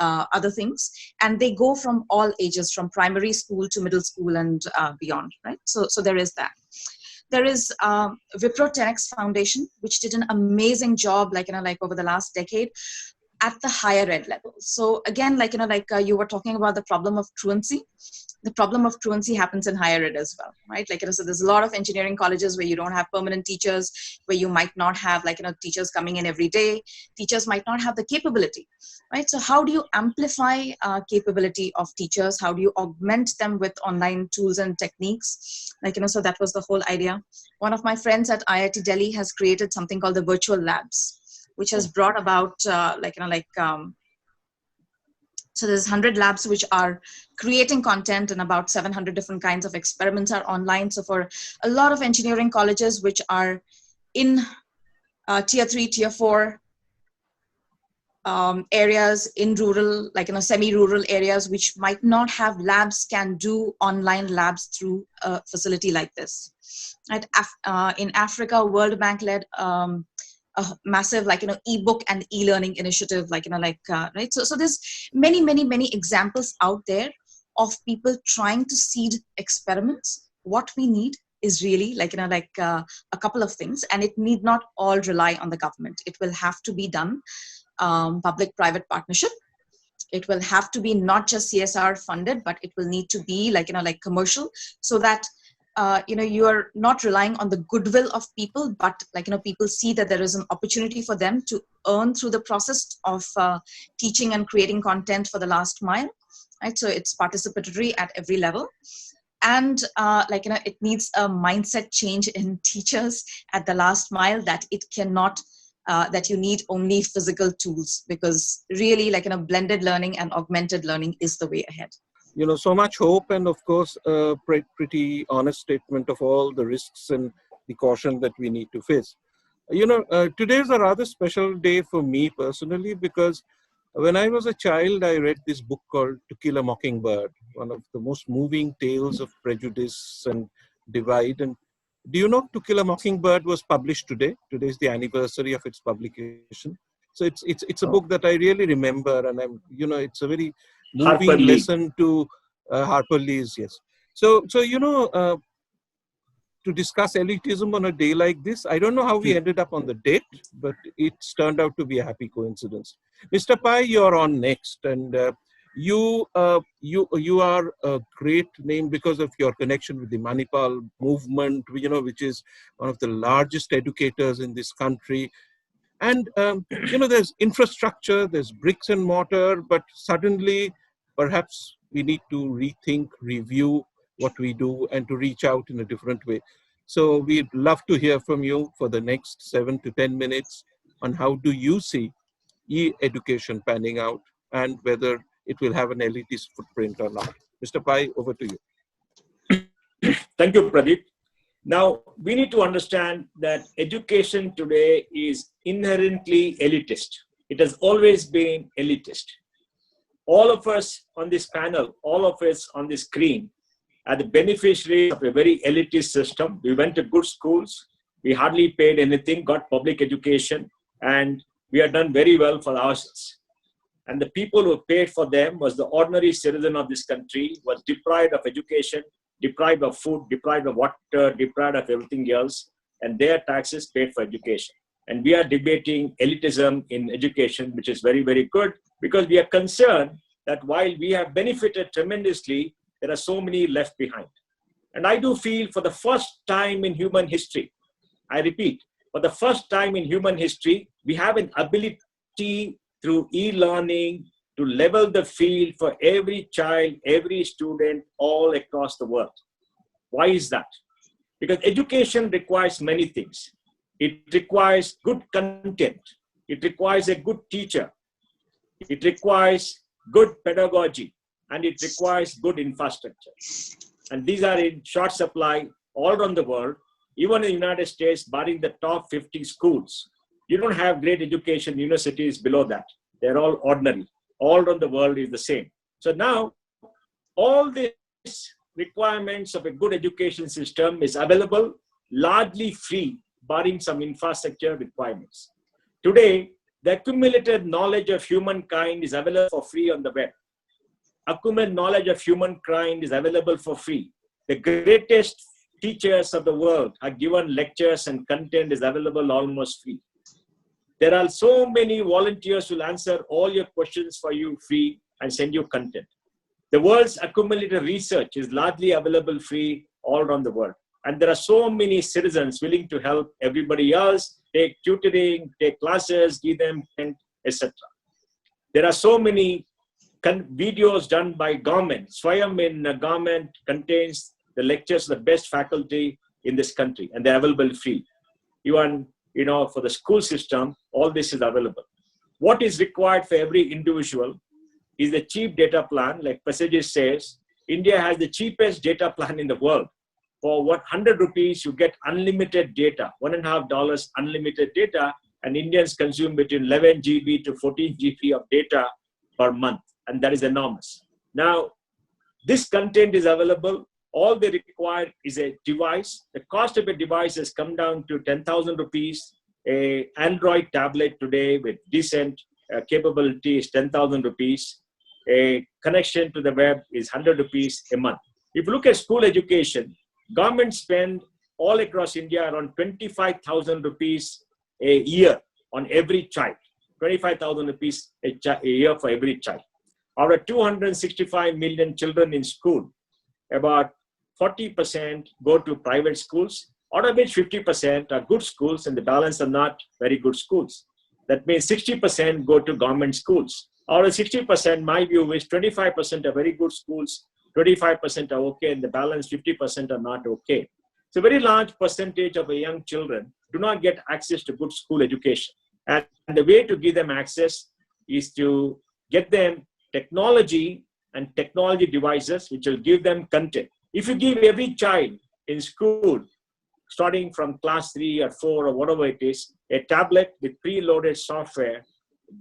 S6: other things. And they go from all ages, from primary school to middle school and beyond, right? So there is that. There is Wipro 10X Foundation, which did an amazing job, over the last decade, at the higher ed level. So again, you were talking about the problem of truancy. The problem of truancy happens in higher ed as well, right? So there's a lot of engineering colleges where you don't have permanent teachers, where you might not have teachers coming in every day. Teachers might not have the capability, right? So how do you amplify capability of teachers? How do you augment them with online tools and techniques? So that was the whole idea. One of my friends at IIT Delhi has created something called the virtual labs, which has brought about so there's 100 labs which are creating content, and about 700 different kinds of experiments are online. So for a lot of engineering colleges which are in tier 3, tier 4 areas, in rural, semi-rural areas, which might not have labs, can do online labs through a facility like this. Right? In Africa, World Bank led a massive ebook and e-learning initiative, right? So there's many examples out there of people trying to seed experiments. What we need is really a couple of things, and it need not all rely on the government. It will have to be done public-private partnership. It will have to be not just CSR funded, but it will need to be commercial, so that you are not relying on the goodwill of people, but people see that there is an opportunity for them to earn through the process of teaching and creating content for the last mile, right? So it's participatory at every level. And it needs a mindset change in teachers at the last mile, that it cannot that you need only physical tools, because really blended learning and augmented learning is the way ahead.
S3: So much hope, and of course a pretty honest statement of all the risks and the caution that we need to face. Today is a rather special day for me personally, because when I was a child, I read this book called To Kill a Mockingbird, one of the most moving tales of prejudice and divide. And do you know To Kill a Mockingbird was published today? Today is the anniversary of its publication. So it's a book that I really remember, and it's a very moving lesson to Harper Lee's, yes. So to discuss elitism on a day like this, I don't know how we ended up on the date, but it's turned out to be a happy coincidence. Mr. Pai, you're on next, and you are a great name because of your connection with the Manipal movement, which is one of the largest educators in this country. And there's infrastructure, there's bricks and mortar, but suddenly perhaps we need to rethink, review what we do, and to reach out in a different way. So we'd love to hear from you for the next 7 to 10 minutes on how do you see e-education panning out, and whether it will have an elitist footprint or not. Mr. Pai, over to you.
S7: Thank you, Pradeep. Now, we need to understand that education today is inherently elitist. It has always been elitist. All of us on this panel, all of us on this screen, are the beneficiaries of a very elitist system. We went to good schools. We hardly paid anything, got public education, and we have done very well for ourselves. And the people who paid for them was the ordinary citizen of this country, was deprived of education, deprived of food, deprived of water, deprived of everything else, and their taxes paid for education. And we are debating elitism in education, which is very, very good, because we are concerned that while we have benefited tremendously, there are so many left behind. And I do feel for the first time in human history, I repeat, for the first time in human history, we have an ability through e-learning to level the field for every child, every student, all across the world. Why is that? Because education requires many things. It requires good content. It requires a good teacher. It requires good pedagogy. And it requires good infrastructure. And these are in short supply all around the world. Even in the United States, barring the top 50 schools, you don't have great education universities below that. They're all ordinary. All around the world is the same. So now, all these requirements of a good education system is available, largely free, barring some infrastructure requirements. Today, the accumulated knowledge of humankind is available for free on the web. Accumulated knowledge of humankind is available for free. The greatest teachers of the world are given lectures, and content is available almost free. There are so many volunteers who will answer all your questions for you free and send you content. The world's accumulated research is largely available free all around the world. And there are so many citizens willing to help everybody else, take tutoring, take classes, give them content, etc. There are so many videos done by government. Swayam in government contains the lectures of the best faculty in this country, and they're available free. Even, for the school system, all this is available. What is required for every individual is a cheap data plan. Like Passages says, India has the cheapest data plan in the world. For 100 rupees, you get unlimited data, $1.50 unlimited data, and Indians consume between 11 GB to 14 GB of data per month, and that is enormous. Now, this content is available. All they require is a device. The cost of a device has come down to 10,000 rupees. An Android tablet today with decent capability is 10,000 rupees. A connection to the web is 100 rupees a month. If you look at school education, government spend all across India around 25,000 rupees a year on every child. 25,000 rupees a year for every child. Out of 265 million children in school, about 40% go to private schools, out of which 50% are good schools and the balance are not very good schools. That means 60% go to government schools. Out of 60%, my view is 25% are very good schools, 25% are okay, and the balance 50% are not okay. So a very large percentage of young children do not get access to good school education. And the way to give them access is to get them technology and technology devices which will give them content. If you give every child in school, starting from class 3 or 4 or whatever it is, a tablet with preloaded software,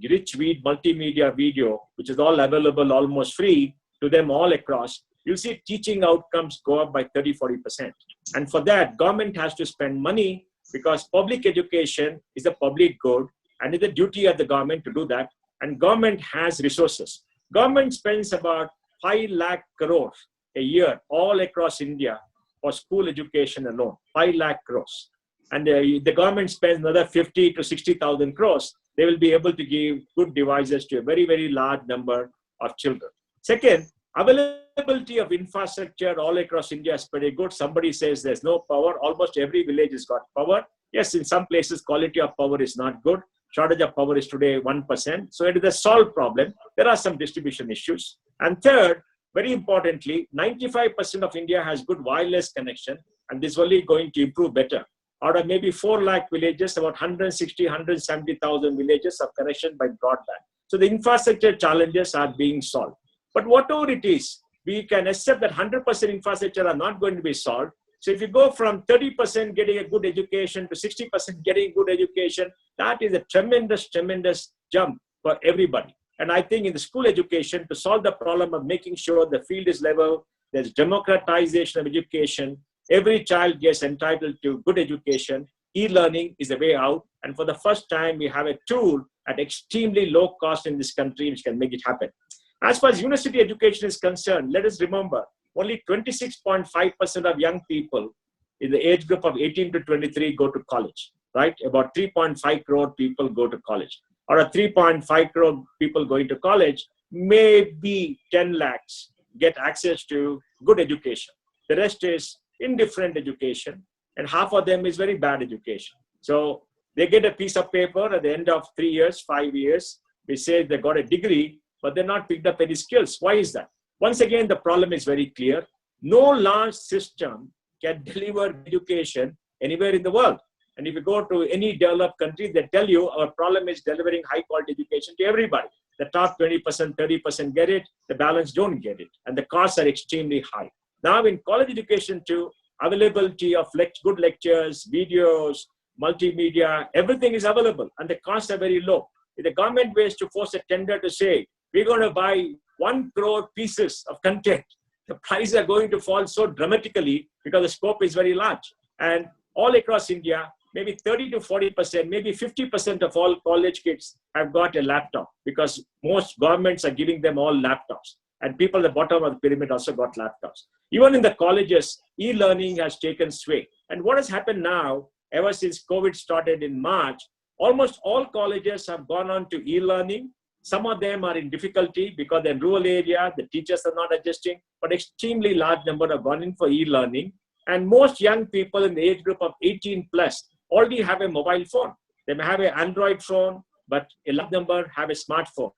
S7: rich multimedia video, which is all available almost free to them all across, you'll see teaching outcomes go up by 30-40%. And for that, government has to spend money because public education is a public good and it's the duty of the government to do that. And government has resources. Government spends about 5 lakh crores a year all across India for school education alone, 5 lakh crores. And the government spends another 50 to 60,000 crores. They will be able to give good devices to a very, very large number of children. Second, availability of infrastructure all across India is pretty good. Somebody says there's no power. Almost every village has got power. Yes, in some places, quality of power is not good. Shortage of power is today 1%. So it is a solved problem. There are some distribution issues. And third, very importantly, 95% of India has good wireless connection, and this is only going to improve better. Out of maybe 4 lakh villages, about 160, 170,000 villages have connection by broadband. So the infrastructure challenges are being solved. But whatever it is, we can accept that 100% infrastructure are not going to be solved. So if you go from 30% getting a good education to 60% getting good education, that is a tremendous, tremendous jump for everybody. And I think in the school education, to solve the problem of making sure the field is level, there's democratization of education, every child gets entitled to good education, e-learning is the way out. And for the first time, we have a tool at extremely low cost in this country which can make it happen. As far as university education is concerned, let us remember, only 26.5% of young people in the age group of 18 to 23 go to college, right? About 3.5 crore people go to college. Or 3.5 crore people going to college, maybe 10 lakhs get access to good education. The rest is indifferent education, and half of them is very bad education. So they get a piece of paper at the end of 3 years, 5 years. They say they got a degree, but they're not picked up any skills. Why is that? Once again, the problem is very clear. No large system can deliver education anywhere in the world. And if you go to any developed country, they tell you our problem is delivering high quality education to everybody. The top 20%, 30% get it, the balance don't get it. And the costs are extremely high. Now in college education too, availability of good lectures, videos, multimedia, everything is available and the costs are very low. If the government ways to force a tender to say, we're going to buy 1 crore pieces of content, the prices are going to fall so dramatically because the scope is very large. And all across India, maybe 30 to 40%, maybe 50% of all college kids have got a laptop because most governments are giving them all laptops. And people at the bottom of the pyramid also got laptops. Even in the colleges, e-learning has taken sway. And what has happened now, ever since COVID started in March, Almost all colleges have gone on to e-learning. Some of them are in difficulty because in rural area, the teachers are not adjusting, but extremely large number have gone in for e-learning. And most young people in the age group of 18 plus already have a mobile phone. They may have an Android phone, but a large number have a smartphone.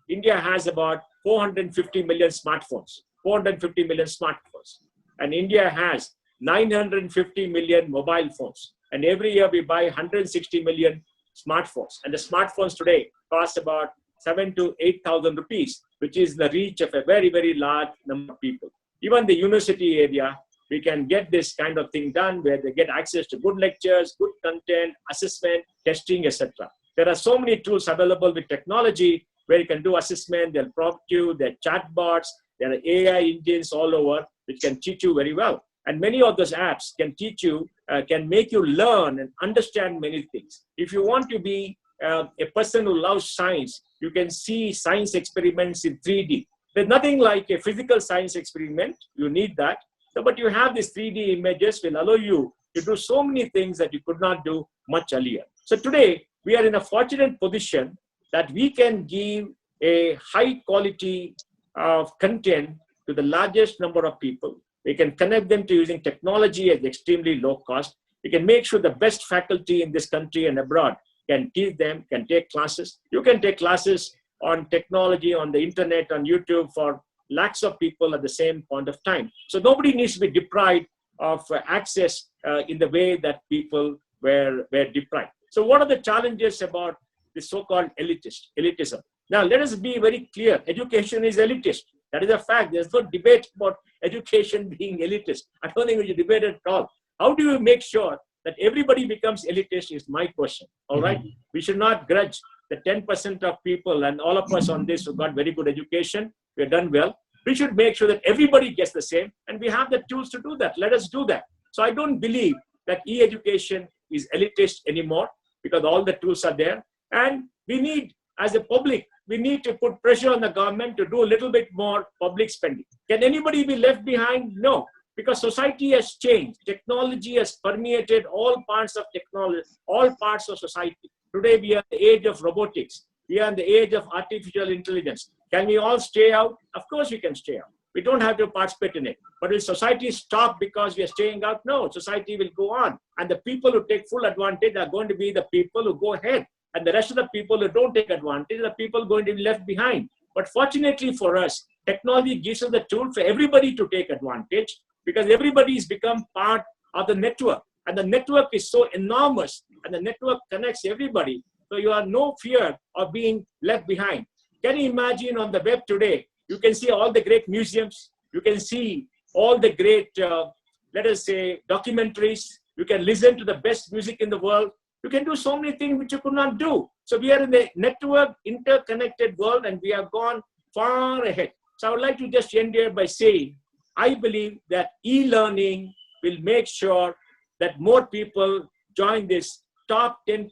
S7: India has about 450 million smartphones, 450 million smartphones. And India has 950 million mobile phones. And every year we buy 160 million smartphones. And the smartphones today cost about 7,000 to 8,000 rupees, which is the reach of a very, very large number of people. Even the university area, we can get this kind of thing done where they get access to good lectures, good content, assessment, testing, etc. There are so many tools available with technology where you can do assessment, they'll prompt you, there are chatbots, there are AI engines all over, which can teach you very well. And many of those apps can teach you, can make you learn and understand many things. If you want to be a person who loves science, you can see science experiments in 3D. There's nothing like a physical science experiment. You need that. So, but you have these 3D images will allow you to do so many things that you could not do much earlier. So today, we are in a fortunate position that we can give a high quality of content to the largest number of people. We can connect them to using technology at extremely low cost. We can make sure the best faculty in this country and abroad can teach them, can take classes. You can take classes on technology, on the internet, on YouTube for lakhs of people at the same point of time. So nobody needs to be deprived of access in the way that people were deprived. So what are the challenges about the so-called elitism? Now, let us be very clear. Education is elitist. That is a fact. There's no debate about education being elitist. I don't think we should debate it at all. How do you make sure that everybody becomes elitist is my question. All right. We should not grudge the 10% of people and all of us on this who got very good education. We've done well. We should make sure that everybody gets the same, and we have the tools to do that. Let us do that. So I don't believe that e-education is elitist anymore because all the tools are there. And we need, as a public, we need to put pressure on the government to do a little bit more public spending. Can anybody be left behind? No, because society has changed. Technology has permeated all parts of technology, all parts of society. Today we are in the age of robotics. We are in the age of artificial intelligence. Can we all stay out? Of course we can stay out. We don't have to participate in it. But will society stop because we are staying out? No, society will go on. And the people who take full advantage are going to be the people who go ahead. And the rest of the people who don't take advantage are the people going to be left behind. But fortunately for us, technology gives us the tool for everybody to take advantage because everybody has become part of the network. And the network is so enormous and the network connects everybody. So you have no fear of being left behind. Can you imagine on the web today, you can see all the great museums. You can see all the great, let us say, documentaries. You can listen to the best music in the world. You can do so many things which you could not do. So we are in the network, interconnected world, and we have gone far ahead. So I would like to just end here by saying, I believe that e-learning will make sure that more people join this top 10%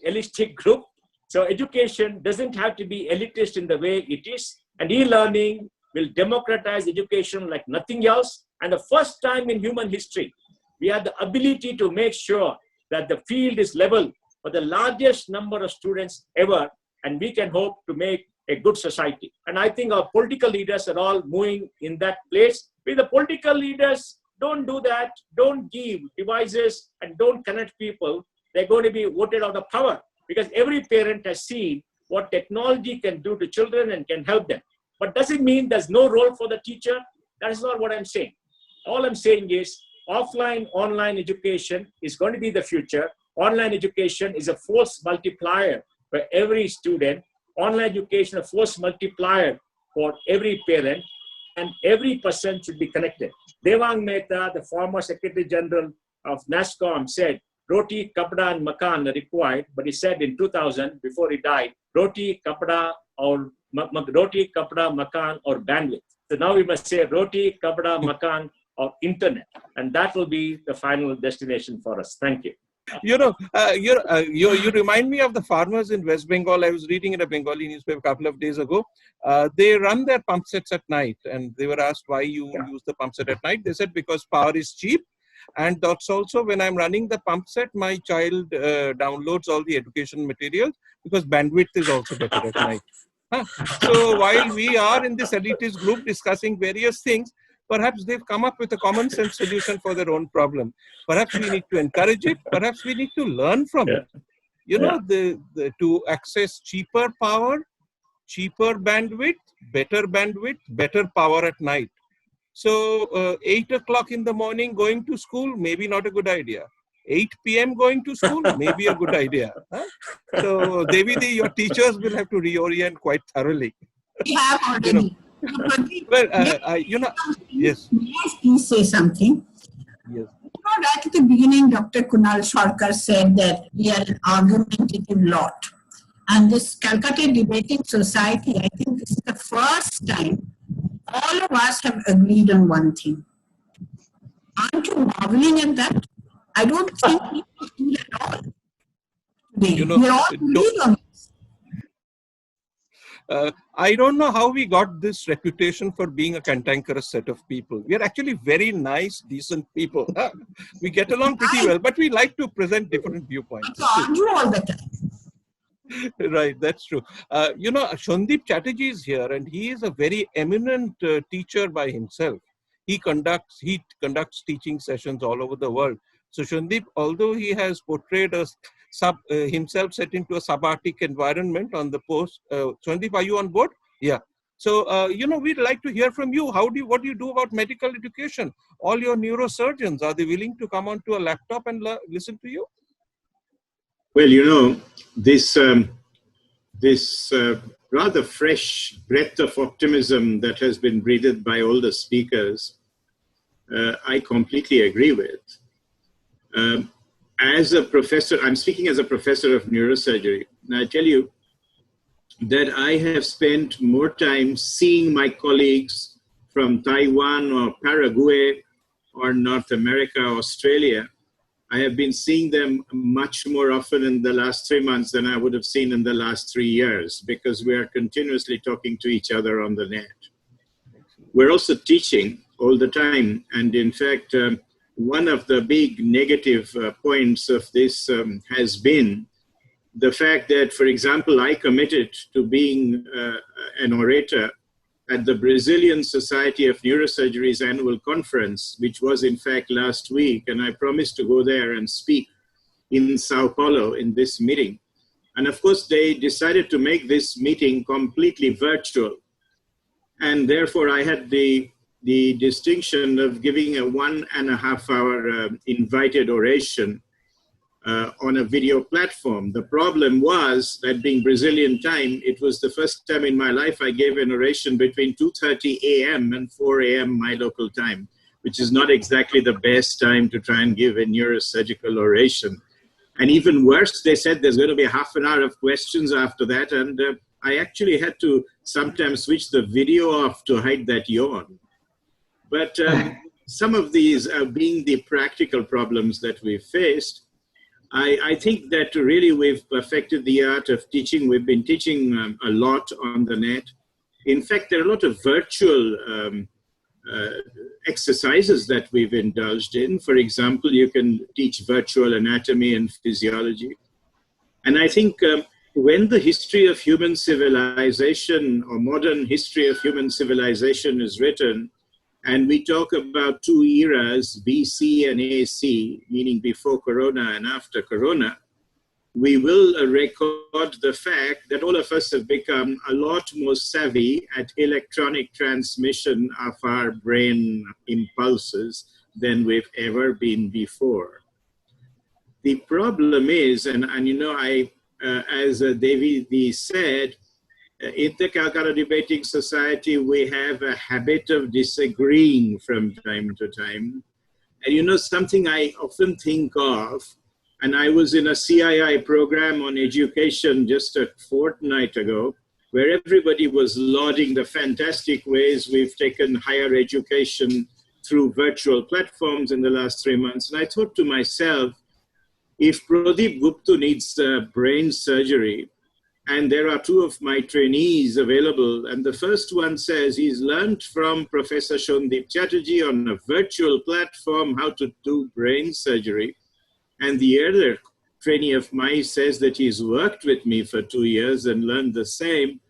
S7: elitistic group. So education doesn't have to be elitist in the way it is. And e-learning will democratize education like nothing else. And the first time in human history, we have the ability to make sure that the field is level for the largest number of students ever. And we can hope to make a good society. And I think our political leaders are all moving in that place. If the political leaders don't do that, don't give devices and don't connect people, they're going to be voted out of power because every parent has seen what technology can do to children and can help them. But does it mean there's no role for the teacher? That is not what I'm saying. All I'm saying is offline, online education is going to be the future. Online education is a force multiplier for every student. Online education, a force multiplier for every parent, and every person should be connected. Devang Mehta, the former Secretary General of NASSCOM, said, Roti, Kapda, and Makan are required, but he said in 2000, before he died, Roti, Kapda, or Roti, Kapda, Makan, or bandwidth. So now we must say Roti, Kapda, Makan, or internet, and that will be the final destination for us. Thank you.
S3: You remind me of the farmers in West Bengal. I was reading in a Bengali newspaper a couple of days ago. They run their pump sets at night, and they were asked why you use the pump set at night. They said because power is cheap, And that's also when I'm running the pump set, my child downloads all the education materials because bandwidth is also better at night. Huh? So while we are in this elitist group discussing various things, perhaps they've come up with a common sense solution for their own problem. Perhaps we need to encourage it. Perhaps we need to learn from it. You know, to access cheaper power, cheaper bandwidth, better power at night. So 8 o'clock in the morning going to school, maybe not a good idea. 8 p.m. going to school, maybe a good idea. Huh? So Devi, your teachers will have to reorient quite thoroughly.
S4: We have already.
S3: Well, yes.
S4: May I please say something?
S3: Yes.
S4: Right at the beginning, Dr. Kunal Sarkar said that we are an argumentative lot. And this Calcutta Debating Society, I think this is the first time all of us have agreed on one thing. Aren't you marveling at that? I don't think we do at all today. We all agreed on this.
S3: I don't know how we got this reputation for being a cantankerous set of people. We are actually very nice, decent people. We get along pretty well, but we like to present different viewpoints.
S4: So argue all the time.
S3: Right, that's true. Shondeep Chatterjee is here, and he is a very eminent teacher by himself. He conducts teaching sessions all over the world. So Shondeep, although he has portrayed himself set into a subarctic environment on the post, Shondeep, are you on board? Yeah. So we'd like to hear from you. What do you do about medical education? All your neurosurgeons, are they willing to come onto a laptop and listen to you?
S8: Well, this rather fresh breath of optimism that has been breathed by all the speakers, I completely agree with. As a professor, I'm speaking as a professor of neurosurgery, and I tell you that I have spent more time seeing my colleagues from Taiwan or Paraguay or North America, Australia. I have been seeing them much more often in the last 3 months than I would have seen in the last 3 years, because we are continuously talking to each other on the net. We're also teaching all the time. And in fact, one of the big negative points of this has been the fact that, for example, I committed to being an orator at the Brazilian Society of Neurosurgery's annual conference, which was in fact last week, and I promised to go there and speak in Sao Paulo in this meeting. And of course, they decided to make this meeting completely virtual. And therefore, I had the distinction of giving a 1.5 hour invited oration on a video platform. The problem was that, being Brazilian time, it was the first time in my life I gave an oration between 2:30 a.m. and 4 a.m. my local time, which is not exactly the best time to try and give a neurosurgical oration. And even worse, they said there's going to be half an hour of questions after that, and I actually had to sometimes switch the video off to hide that yawn. But some of these being the practical problems that we've faced, I think that really we've perfected the art of teaching. We've been teaching a lot on the net. In fact, there are a lot of virtual exercises that we've indulged in. For example, you can teach virtual anatomy and physiology. And I think when the history of human civilization, or modern history of human civilization, is written, and we talk about 2 eras, BC and AC, meaning before Corona and after Corona, we will record the fact that all of us have become a lot more savvy at electronic transmission of our brain impulses than we've ever been before. The problem is, and as Devi said, in the Calcutta Debating Society, we have a habit of disagreeing from time to time. And something I often think of, and I was in a CII program on education just a fortnight ago, where everybody was lauding the fantastic ways we've taken higher education through virtual platforms in the last 3 months. And I thought to myself, if Pradeep Gupta needs brain surgery, And there are two of my trainees available. And the first one says he's learned from Professor Shondeep Chatterjee on a virtual platform how to do brain surgery. And the other trainee of mine says that he's worked with me for 2 years and learned the same.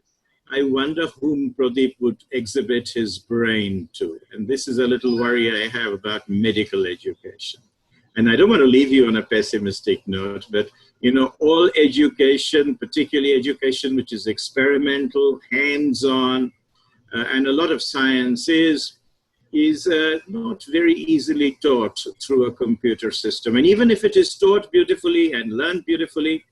S8: I wonder whom Pradeep would exhibit his brain to. And this is a little worry I have about medical education. And I don't want to leave you on a pessimistic note, but you know, all education, particularly education which is experimental, hands-on, and a lot of science is not very easily taught through a computer system. And even if it is taught beautifully and learned beautifully,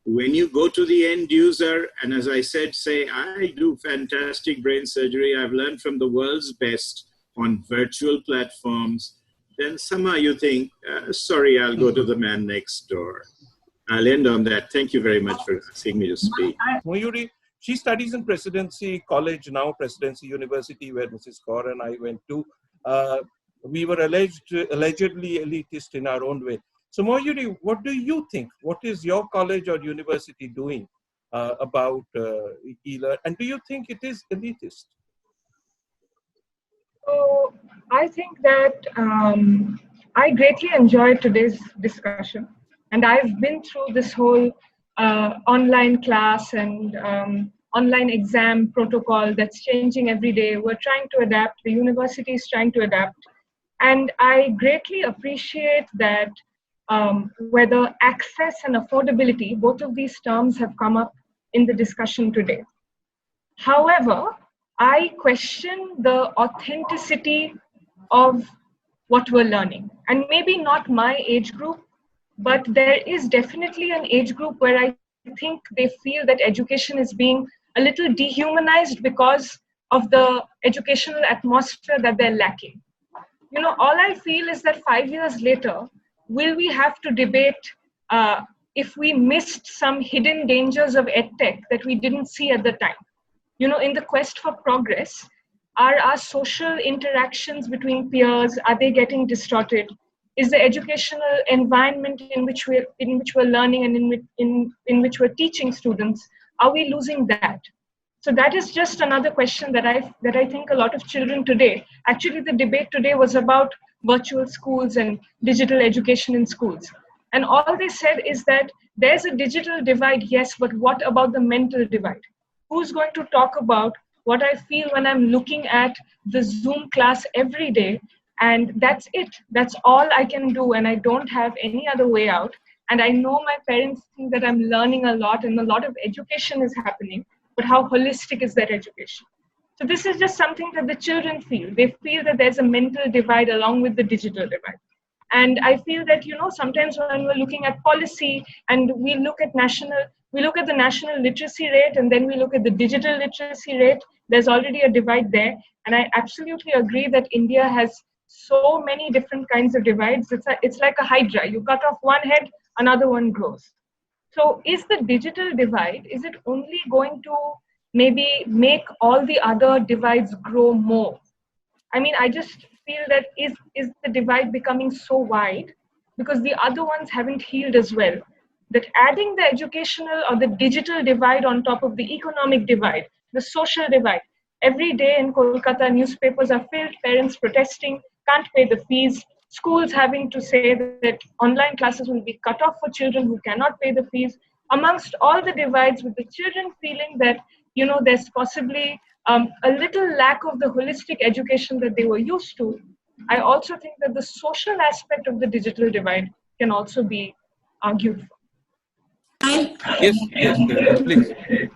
S8: when you go to the end user, and as I said, say, I do fantastic brain surgery, I've learned from the world's best on virtual platforms, then somehow you think, sorry, I'll go to the man next door. I'll end on that. Thank you very much for asking me to speak.
S3: Mayuri, she studies in Presidency College now, Presidency University, where Mrs. Kaur and I went to. We were allegedly elitist in our own way. So Mayuri, what do you think? What is your college or university doing about e-learning? And do you think it is elitist?
S9: So I think that I greatly enjoyed today's discussion. And I've been through this whole online class and online exam protocol that's changing every day. We're trying to adapt. The university is trying to adapt. And I greatly appreciate that whether access and affordability, both of these terms have come up in the discussion today. However, I question the authenticity of what we're learning. And maybe not my age group, but there is definitely an age group where I think they feel that education is being a little dehumanized because of the educational atmosphere that they're lacking. You know, all I feel is that 5 years later, will we have to debate if we missed some hidden dangers of EdTech that we didn't see at the time? You know, in the quest for progress, are our social interactions between peers, are they getting distorted? Is the educational environment in which we're learning and in which we're teaching students, are we losing that? So that is just another question that I think a lot of children today, actually the debate today was about virtual schools and digital education in schools. And all they said is that there's a digital divide, yes, but what about the mental divide? Who's going to talk about what I feel when I'm looking at the Zoom class every day? And that's it. That's all I can do. And I don't have any other way out. And I know my parents think that I'm learning a lot and a lot of education is happening, but how holistic is that education? So this is just something that the children feel. They feel that there's a mental divide along with the digital divide. And I feel that, you know, sometimes when we're looking at policy and we look at the national literacy rate and then we look at the digital literacy rate, there's already a divide there. And I absolutely agree that India has so many different kinds of divides. It's like a hydra. You cut off one head, another one grows. So is the digital divide, is it only going to maybe make all the other divides grow more? I mean, I just feel that is the divide becoming so wide because the other ones haven't healed as well, that adding the educational or the digital divide on top of the economic divide, the social divide, every day in Kolkata, newspapers are filled, parents protesting, can't pay the fees, schools having to say that online classes will be cut off for children who cannot pay the fees, amongst all the divides, with the children feeling that, you know, there's possibly a little lack of the holistic education that they were used to. I also think that the social aspect of the digital divide can also be argued for.
S3: Yes, please.
S4: Can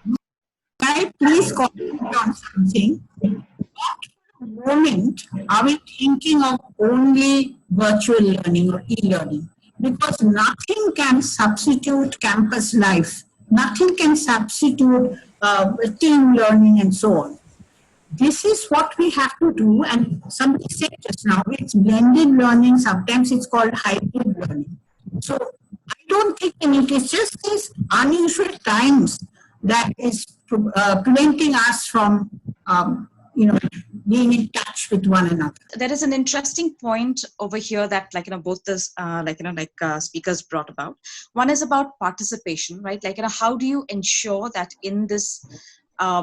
S4: I please comment on something? Moment are we thinking of only virtual learning or e-learning? Because nothing can substitute campus life. Nothing can substitute team learning and so on. This is what we have to do. And somebody said just now, it's blended learning. Sometimes it's called hybrid learning. So I don't think it is just these unusual times that is preventing us from, being in touch with one another.
S6: There is an interesting point over here that, like, both this, speakers brought about. One is about participation, right? Like, how do you ensure that in this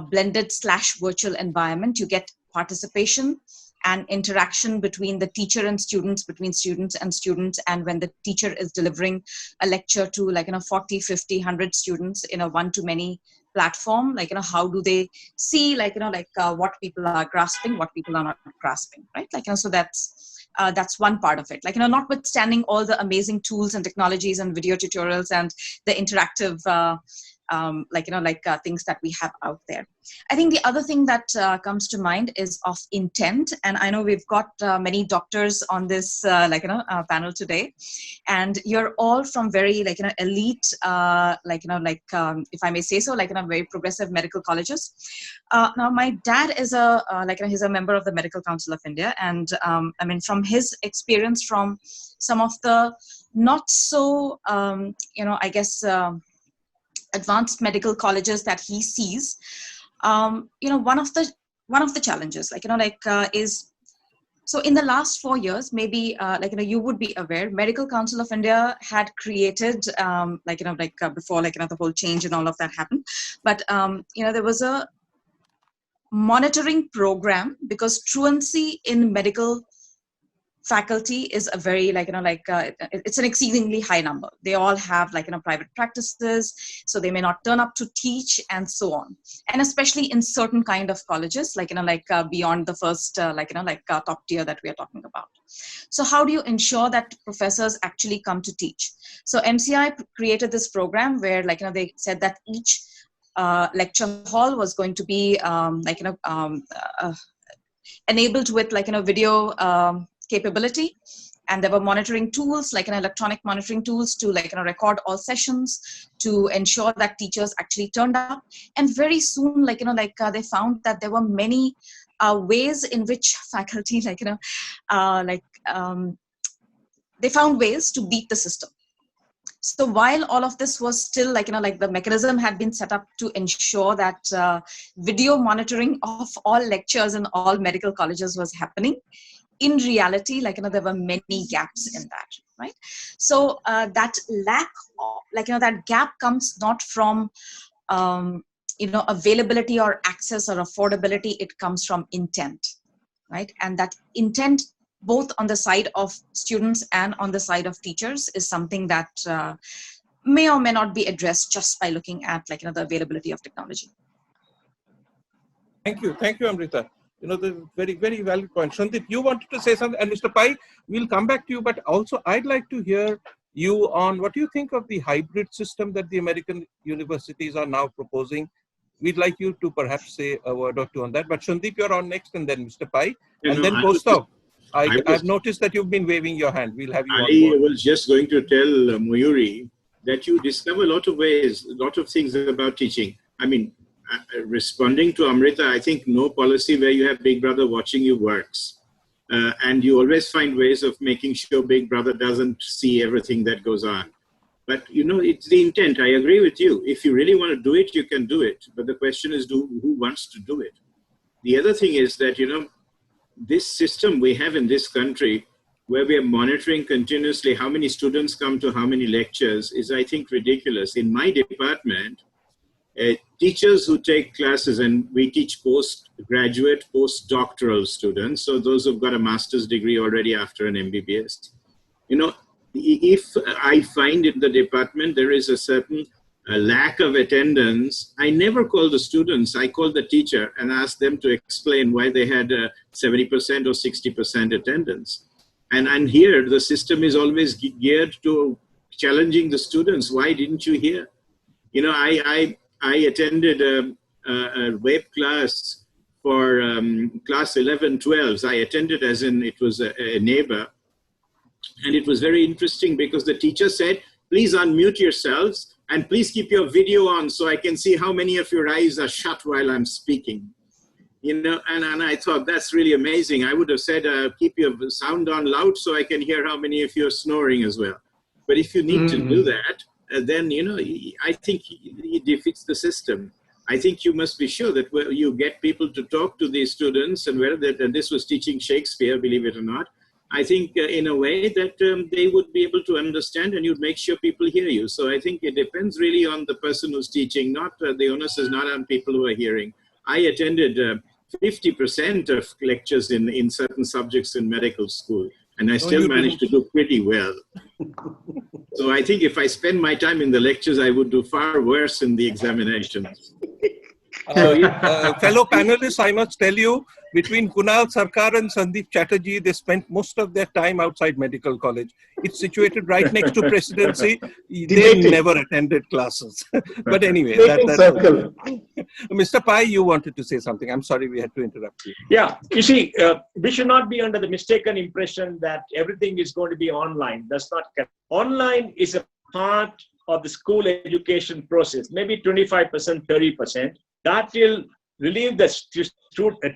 S6: blended / virtual environment, you get participation and interaction between the teacher and students, between students and students, and when the teacher is delivering a lecture to 40, 50, 100 students in a one-to-many platform, how do they see what people are grasping, what people are not grasping, right? So that's one part of it. Notwithstanding all the amazing tools and technologies and video tutorials and the interactive things that we have out there. I think the other thing that comes to mind is of intent. And I know we've got many doctors on this panel today, and you're all from very elite, if I may say so, very progressive medical colleges. Now my dad is he's a member of the Medical Council of India, and I mean, from his experience from some of the not so advanced medical colleges that he sees, one of the challenges is, so in the last 4 years, maybe you would be aware, Medical Council of India had created before the whole change and all of that happened, but there was a monitoring program, because truancy in medical faculty is a very it's an exceedingly high number. They all have private practices, so they may not turn up to teach and so on, and especially in certain kind of colleges beyond the first top tier that we are talking about. So how do you ensure that professors actually come to teach? So MCI created this program where they said that each lecture hall was going to be enabled with video capability, and there were monitoring tools electronic monitoring tools to record all sessions to ensure that teachers actually turned up. And very soon they found that there were many ways in which faculty they found ways to beat the system. So while all of this was still the mechanism had been set up to ensure that video monitoring of all lectures in all medical colleges was happening, in reality, there were many gaps in that, right? So that lack of, that gap comes not from, availability or access or affordability. It comes from intent, right? And that intent, both on the side of students and on the side of teachers, is something that may or may not be addressed just by looking at the availability of technology.
S3: Thank you, Amrita. The very, very valid point. Shandip, you wanted to say something, and Mr. Pai, we'll come back to you, but also I'd like to hear you on what you think of the hybrid system that the American universities are now proposing. We'd like you to perhaps say a word or two on that, but Shandip, you're on next, and then Mr. Pai, and then Kostav. I've noticed that you've been waving your hand. We'll have you on board.
S8: I was just going to tell Mayuri that you discover a lot of ways, a lot of things about teaching. I mean, responding to Amrita, I think no policy where you have Big Brother watching you works. And you always find ways of making sure Big Brother doesn't see everything that goes on. But, it's the intent. I agree with you. If you really want to do it, you can do it. But the question is, who wants to do it? The other thing is that, this system we have in this country, where we are monitoring continuously how many students come to how many lectures, is, I think, ridiculous. In my department, teachers who take classes, and we teach postgraduate, postdoctoral students, so those who've got a master's degree already after an MBBS. If I find in the department there is a certain lack of attendance, I never call the students, I call the teacher and ask them to explain why they had 70% or 60% attendance. And here the system is always geared to challenging the students. Why didn't you hear? I attended a web class for class 11, 12s. I attended as in it was a neighbor. And it was very interesting because the teacher said, please unmute yourselves and please keep your video on so I can see how many of your eyes are shut while I'm speaking. And I thought that's really amazing. I would have said, keep your sound on loud so I can hear how many of you are snoring as well. But if you need to do that, then, I think it defeats the system. I think you must be sure that you get people to talk to these students, and and this was teaching Shakespeare, believe it or not. I think in a way that they would be able to understand, and you'd make sure people hear you. So I think it depends really on the person who's teaching, not the onus is not on people who are hearing. I attended 50% of lectures in certain subjects in medical school, and I still managed to do pretty well. So I think if I spend my time in the lectures, I would do far worse in the examinations.
S3: Fellow panelists, I must tell you, between Kunal Sarkar and Sandeep Chatterjee, they spent most of their time outside medical college. It's situated right next to Presidency. They never attended classes. But anyway,
S2: circle.
S3: Mr. Pai, you wanted to say something. I'm sorry we had to interrupt you.
S7: Yeah, you see, we should not be under the mistaken impression that everything is going to be online. That's not correct. Online is a part of the school education process, maybe 25%, 30%. That will relieve the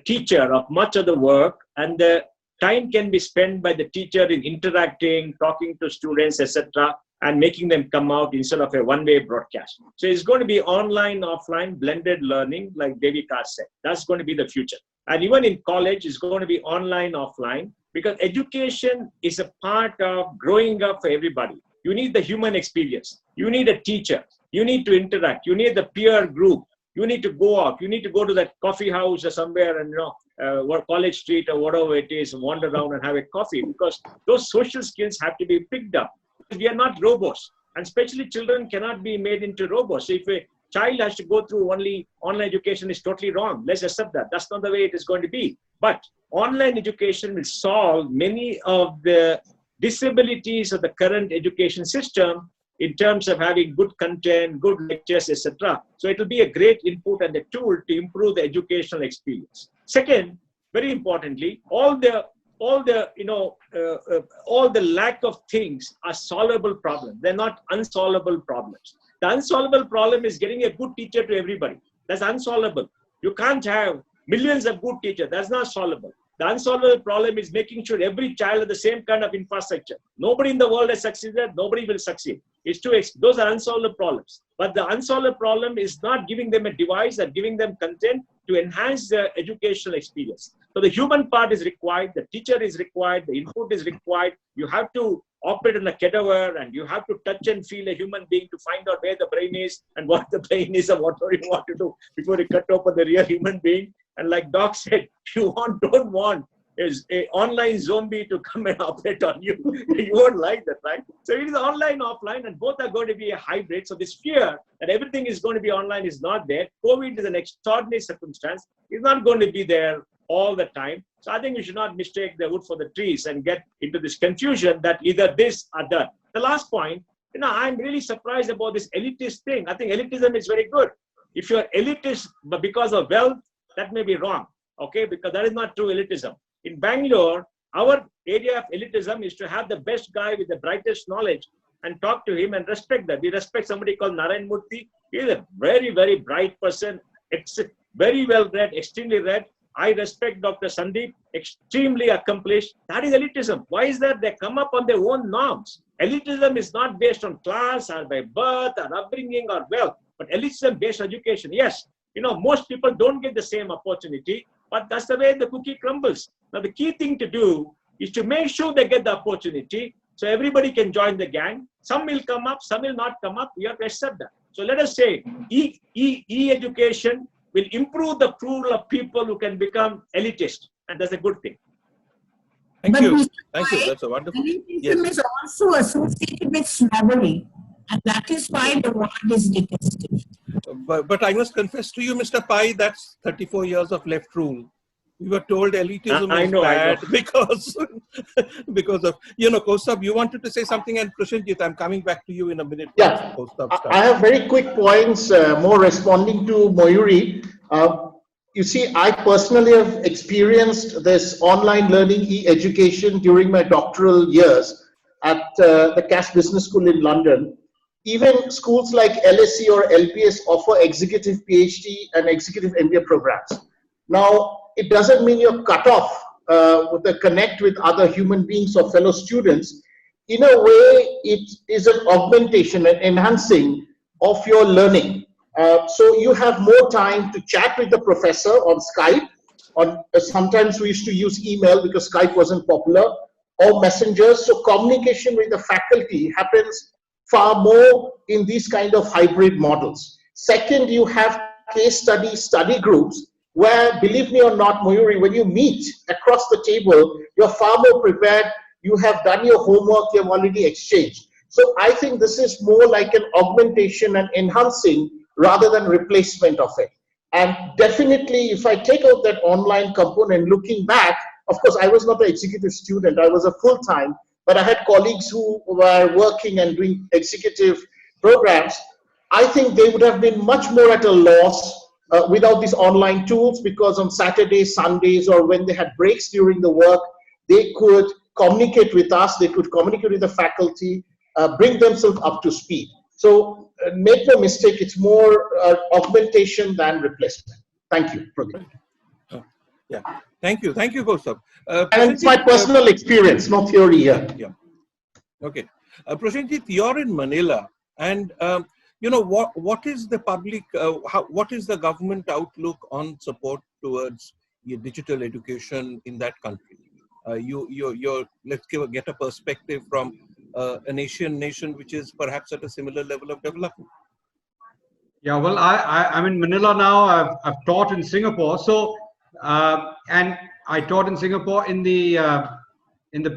S7: teacher of much of the work, and the time can be spent by the teacher in interacting, talking to students, etc., and making them come out instead of a one-way broadcast. So it's going to be online, offline, blended learning, like Devi Kaur said. That's going to be the future. And even in college, it's going to be online, offline, because education is a part of growing up for everybody. You need the human experience. You need a teacher. You need to interact. You need the peer group. You need to go out. You need to go to that coffee house or somewhere and, College Street or whatever it is, wander around and have a coffee, because those social skills have to be picked up. We are not robots, and especially children cannot be made into robots. So if a child has to go through only online education, is totally wrong. Let's accept that. That's not the way it is going to be. But online education will solve many of the disabilities of the current education system in terms of having good content, good lectures, etc. So it will be a great input and a tool to improve the educational experience. Second, very importantly, all the lack of things are solvable problems. They're not unsolvable problems. The unsolvable problem is getting a good teacher to everybody. That's unsolvable. You can't have millions of good teachers. That's not solvable. The unsolvable problem is making sure every child has the same kind of infrastructure. Nobody in the world has succeeded. Nobody will succeed. Those are unsolvable problems. But the unsolvable problem is not giving them a device or giving them content to enhance their educational experience. So the human part is required. The teacher is required. The input is required. You have to operate in a cadaver, and you have to touch and feel a human being to find out where the brain is and what the brain is and what you want to do before you cut open the real human being. And like Doc said, you don't want is an online zombie to come and operate on you. You won't like that, right? So it is online, offline, and both are going to be a hybrid. So this fear that everything is going to be online is not there. COVID is an extraordinary circumstance. It's not going to be there all the time. So I think we should not mistake the wood for the trees and get into this confusion that either this or that. The last point, I'm really surprised about this elitist thing. I think elitism is very good. If you're elitist but because of wealth, that may be wrong, okay? Because that is not true elitism. In Bangalore, our area of elitism is to have the best guy with the brightest knowledge and talk to him and respect that. We respect somebody called Narayan Murthy. He is a very, very bright person, very well read, extremely read. I respect Dr. Sandeep, extremely accomplished. That is elitism. Why is that? They come up on their own norms. Elitism is not based on class or by birth or upbringing or wealth, but elitism based on education. Yes, most people don't get the same opportunity, but that's the way the cookie crumbles. Now, the key thing to do is to make sure they get the opportunity so everybody can join the gang. Some will come up, some will not come up. We have to accept that. So let us say e-education will improve the pool of people who can become elitist, and that's a good thing.
S3: Thank you. Thank you. That's a wonderful.
S4: Elitism is also associated with slavery, and that is why the word is detested.
S3: But I must confess to you, Mr. Pai, that's 34 years of left rule. We were told elitism is bad because of, Kaustubh, you wanted to say something, and Prashanjit, I'm coming back to you in a minute.
S2: Yeah, I have very quick points, more responding to Mayuri. You see, I personally have experienced this online learning e-education during my doctoral years at the Cass Business School in London. Even schools like LSE or LPS offer executive PhD and executive MBA programs. Now, it doesn't mean you're cut off with a connect with other human beings or fellow students. In a way, it is an augmentation and enhancing of your learning. So you have more time to chat with the professor on Skype, sometimes we used to use email because Skype wasn't popular, or messengers. So communication with the faculty happens far more in these kind of hybrid models. Second, you have case study groups where, believe me or not, Mayuri, when you meet across the table, you're far more prepared, you have done your homework, you have already exchanged. So I think this is more like an augmentation and enhancing rather than replacement of it. And definitely, if I take out that online component, looking back, of course, I was not an executive student, I was a full-time, but I had colleagues who were working and doing executive programs. I think they would have been much more at a loss without these online tools, because on Saturdays, Sundays, or when they had breaks during the work, they could communicate with us, they could communicate with the faculty, bring themselves up to speed. So make no mistake, it's more augmentation than replacement. Thank you, Pradeep.
S3: Yeah, thank you, Kaustubh.
S2: And it's my personal experience, not theory here.
S3: Yeah. Okay, Prashanjit, you're in Manila, and you know what is the public, what is the government outlook on support towards digital education in that country? Let's get a perspective from an Asian nation which is perhaps at a similar level of development.
S5: Yeah, well, I'm in Manila now. I've taught in Singapore, so and I taught in Singapore in the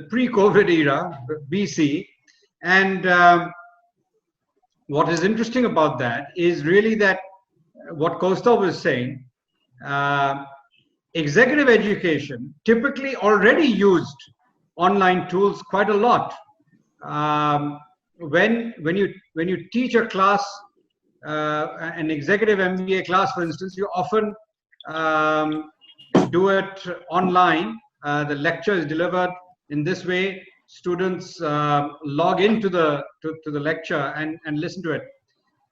S5: pre-COVID era, BC, and what is interesting about that is really that what Kaustubh was saying. Executive education typically already used online tools quite a lot. When you teach a class, an executive MBA class, for instance, you often do it online. The lecture is delivered in this way. Students log into the lecture and listen to it.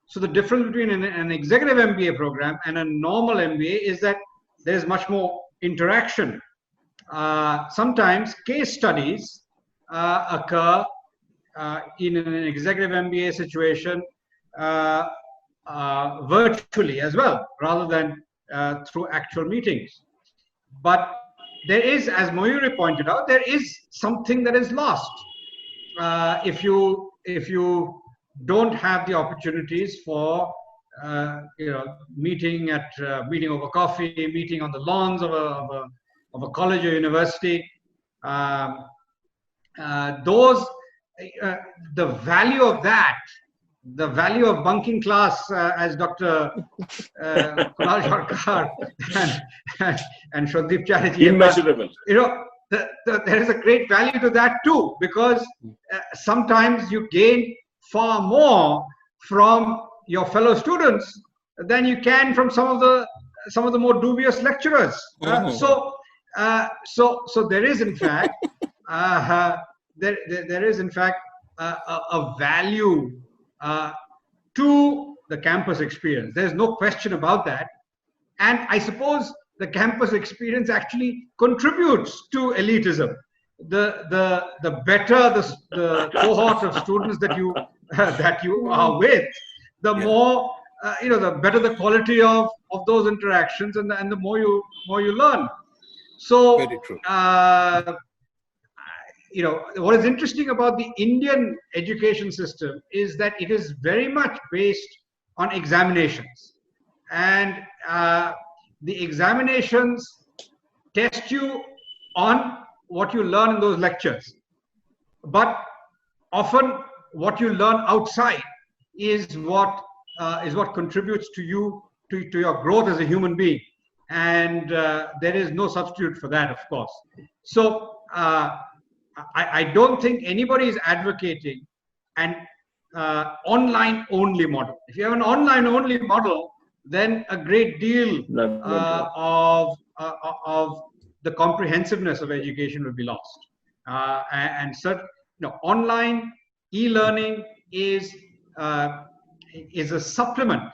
S5: So the difference between an executive MBA program and a normal MBA is that there's much more interaction. Sometimes case studies occur in an executive MBA situation virtually as well, rather than through actual meetings. But there is, as Mayuri pointed out, there is something that is lost if you don't have the opportunities for meeting over coffee, meeting on the lawns of a college or university. The value of that, the value of bunking class, as Dr. Kunal Sarkar and Shraddip Chatterjee,
S7: immeasurable.
S5: There is a great value to that too, because sometimes you gain far more from your fellow students than you can from some of the more dubious lecturers. So there is in fact there is in fact a value to the campus experience. There's no question about that, and I suppose the campus experience actually contributes to elitism. The better the cohort of students that you are with, the more the better the quality of those interactions, and the more you learn. So
S3: very true.
S5: What is interesting about the Indian education system is that it is very much based on examinations, and the examinations test you on what you learn in those lectures, but often what you learn outside is what contributes to your growth as a human being, and there is no substitute for that, of course. So I don't think anybody is advocating an online only model. If you have an online only model, then a great deal of the comprehensiveness of education will be lost. And so, online e-learning is a supplement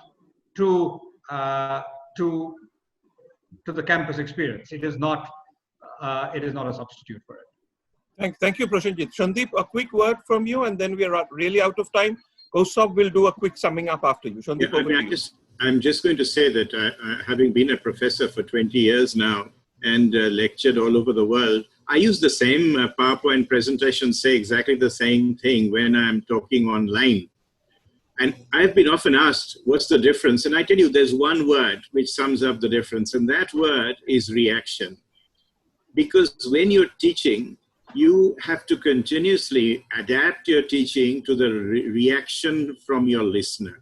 S5: to the campus experience. It is not a substitute for it.
S3: Thank you, Prashanjit. Shandip, a quick word from you, and then we are really out of time. Kaustubh will do a quick summing up after you. Shandip,
S8: I'm just going to say that having been a professor for 20 years now and lectured all over the world, I use the same PowerPoint presentation, say exactly the same thing when I'm talking online. And I've been often asked, what's the difference? And I tell you, there's one word which sums up the difference, and that word is reaction. Because when you're teaching, you have to continuously adapt your teaching to the reaction from your listener.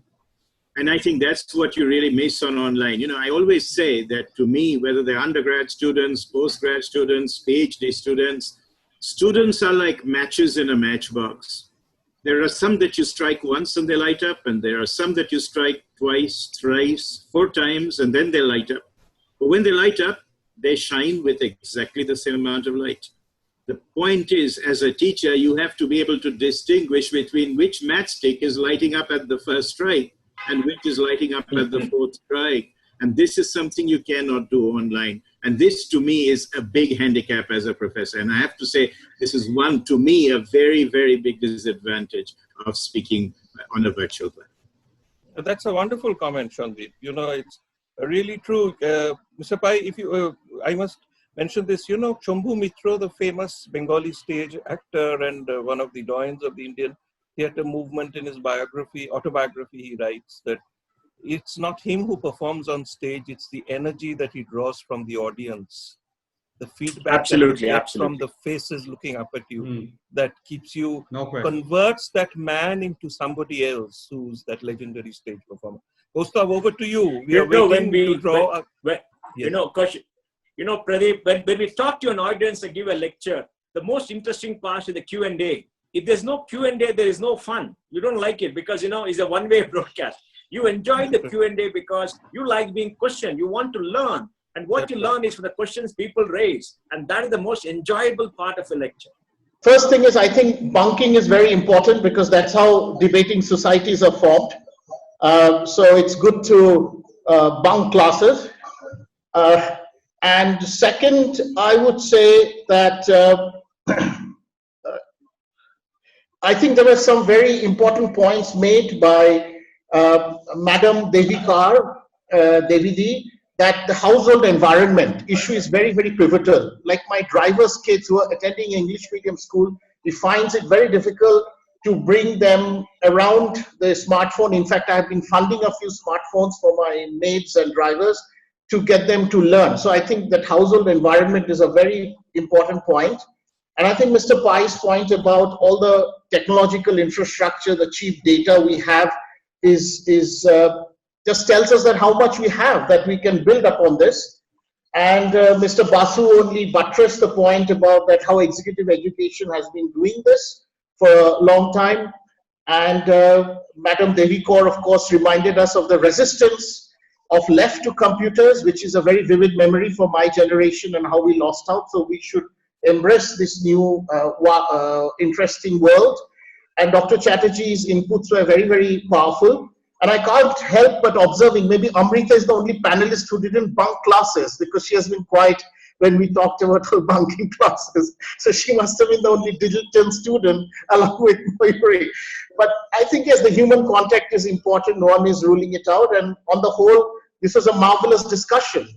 S8: And I think that's what you really miss on online. You know, I always say that to me, whether they're undergrad students, postgrad students, PhD students, students are like matches in a matchbox. There are some that you strike once and they light up, and there are some that you strike twice, thrice, 4 times, and then they light up. But when they light up, they shine with exactly the same amount of light. The point is, as a teacher, you have to be able to distinguish between which matchstick is lighting up at the first strike and which is lighting up at the 4th strike. And this is something you cannot do online. And this, to me, is a big handicap as a professor. And I have to say, this is one, to me, a very, very big disadvantage of speaking on a virtual platform.
S3: That's a wonderful comment, Shandeep. You know, it's really true. Mr. Pai, if you, I must mention this, you know, Shambhu Mitra, the famous Bengali stage actor and one of the doyens of the Indian theatre movement, in his autobiography, he writes that it's not him who performs on stage, it's the energy that he draws from the audience. The feedback
S7: Absolutely.
S3: from the faces looking up at you that keeps you, converts that man into somebody else who's that legendary stage performer. Gustav, over to you. We are waiting to draw
S7: you know, Pradeep, when we talk to an audience and give a lecture, the most interesting part is the Q&A. If there's no Q&A, there is no fun. You don't like it because, you know, it's a one-way broadcast. You enjoy the Q&A because you like being questioned. You want to learn. And what you learn is from the questions people raise. And that is the most enjoyable part of a lecture.
S2: First thing is, I think bunking is very important because that's how debating societies are formed. So it's good to bunk classes. And second, I would say that I think there were some very important points made by Madam Devi Kaur, Devi Di, that the household environment issue is very, very pivotal. Like my driver's kids who are attending English medium school, he finds it very difficult to bring them around the smartphone. In fact, I have been funding a few smartphones for my maids and drivers to get them to learn. So I think that household environment is a very important point. And I think Mr. Pai's point about all the technological infrastructure, the cheap data we have is just tells us that how much we have, that we can build upon this. And Mr. Basu only buttressed the point about that how executive education has been doing this for a long time. And Madam Devi Kaur, of course, reminded us of the resistance of left to computers, which is a very vivid memory for my generation and how we lost out. So we should embrace this new interesting world. And Dr. Chatterjee's inputs were very, very powerful. And I can't help but observing, maybe Amrita is the only panelist who didn't bunk classes because she has been quiet when we talked about her bunking classes. So she must have been the only digital student along with Mayuri. But I think, yes, the human contact is important. No one is ruling it out. And on the whole, this was a marvelous discussion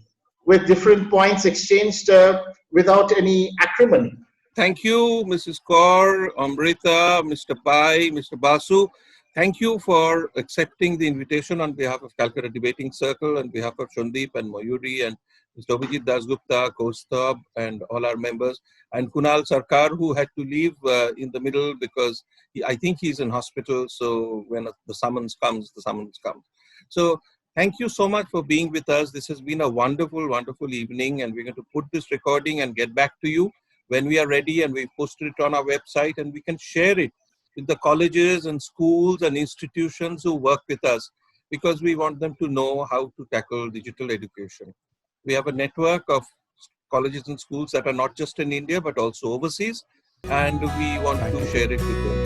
S2: with different points exchanged without any acrimony.
S3: Thank you, Mrs. Kaur, Amrita, Mr. Pai, Mr. Basu. Thank you for accepting the invitation on behalf of Calcutta Debating Circle, on behalf of Shandeep and Mayuri and Mr. Abhijit Dasgupta, Kaustubh, and all our members, and Kunal Sarkar, who had to leave in the middle because I think he's in hospital. So when the summons comes, the summons comes. So thank you so much for being with us. This has been a wonderful, wonderful evening, and we're going to put this recording and get back to you when we are ready, and we posted it on our website, and we can share it with the colleges and schools and institutions who work with us, because we want them to know how to tackle digital education. We have a network of colleges and schools that are not just in India, but also overseas, and we want to share it with them.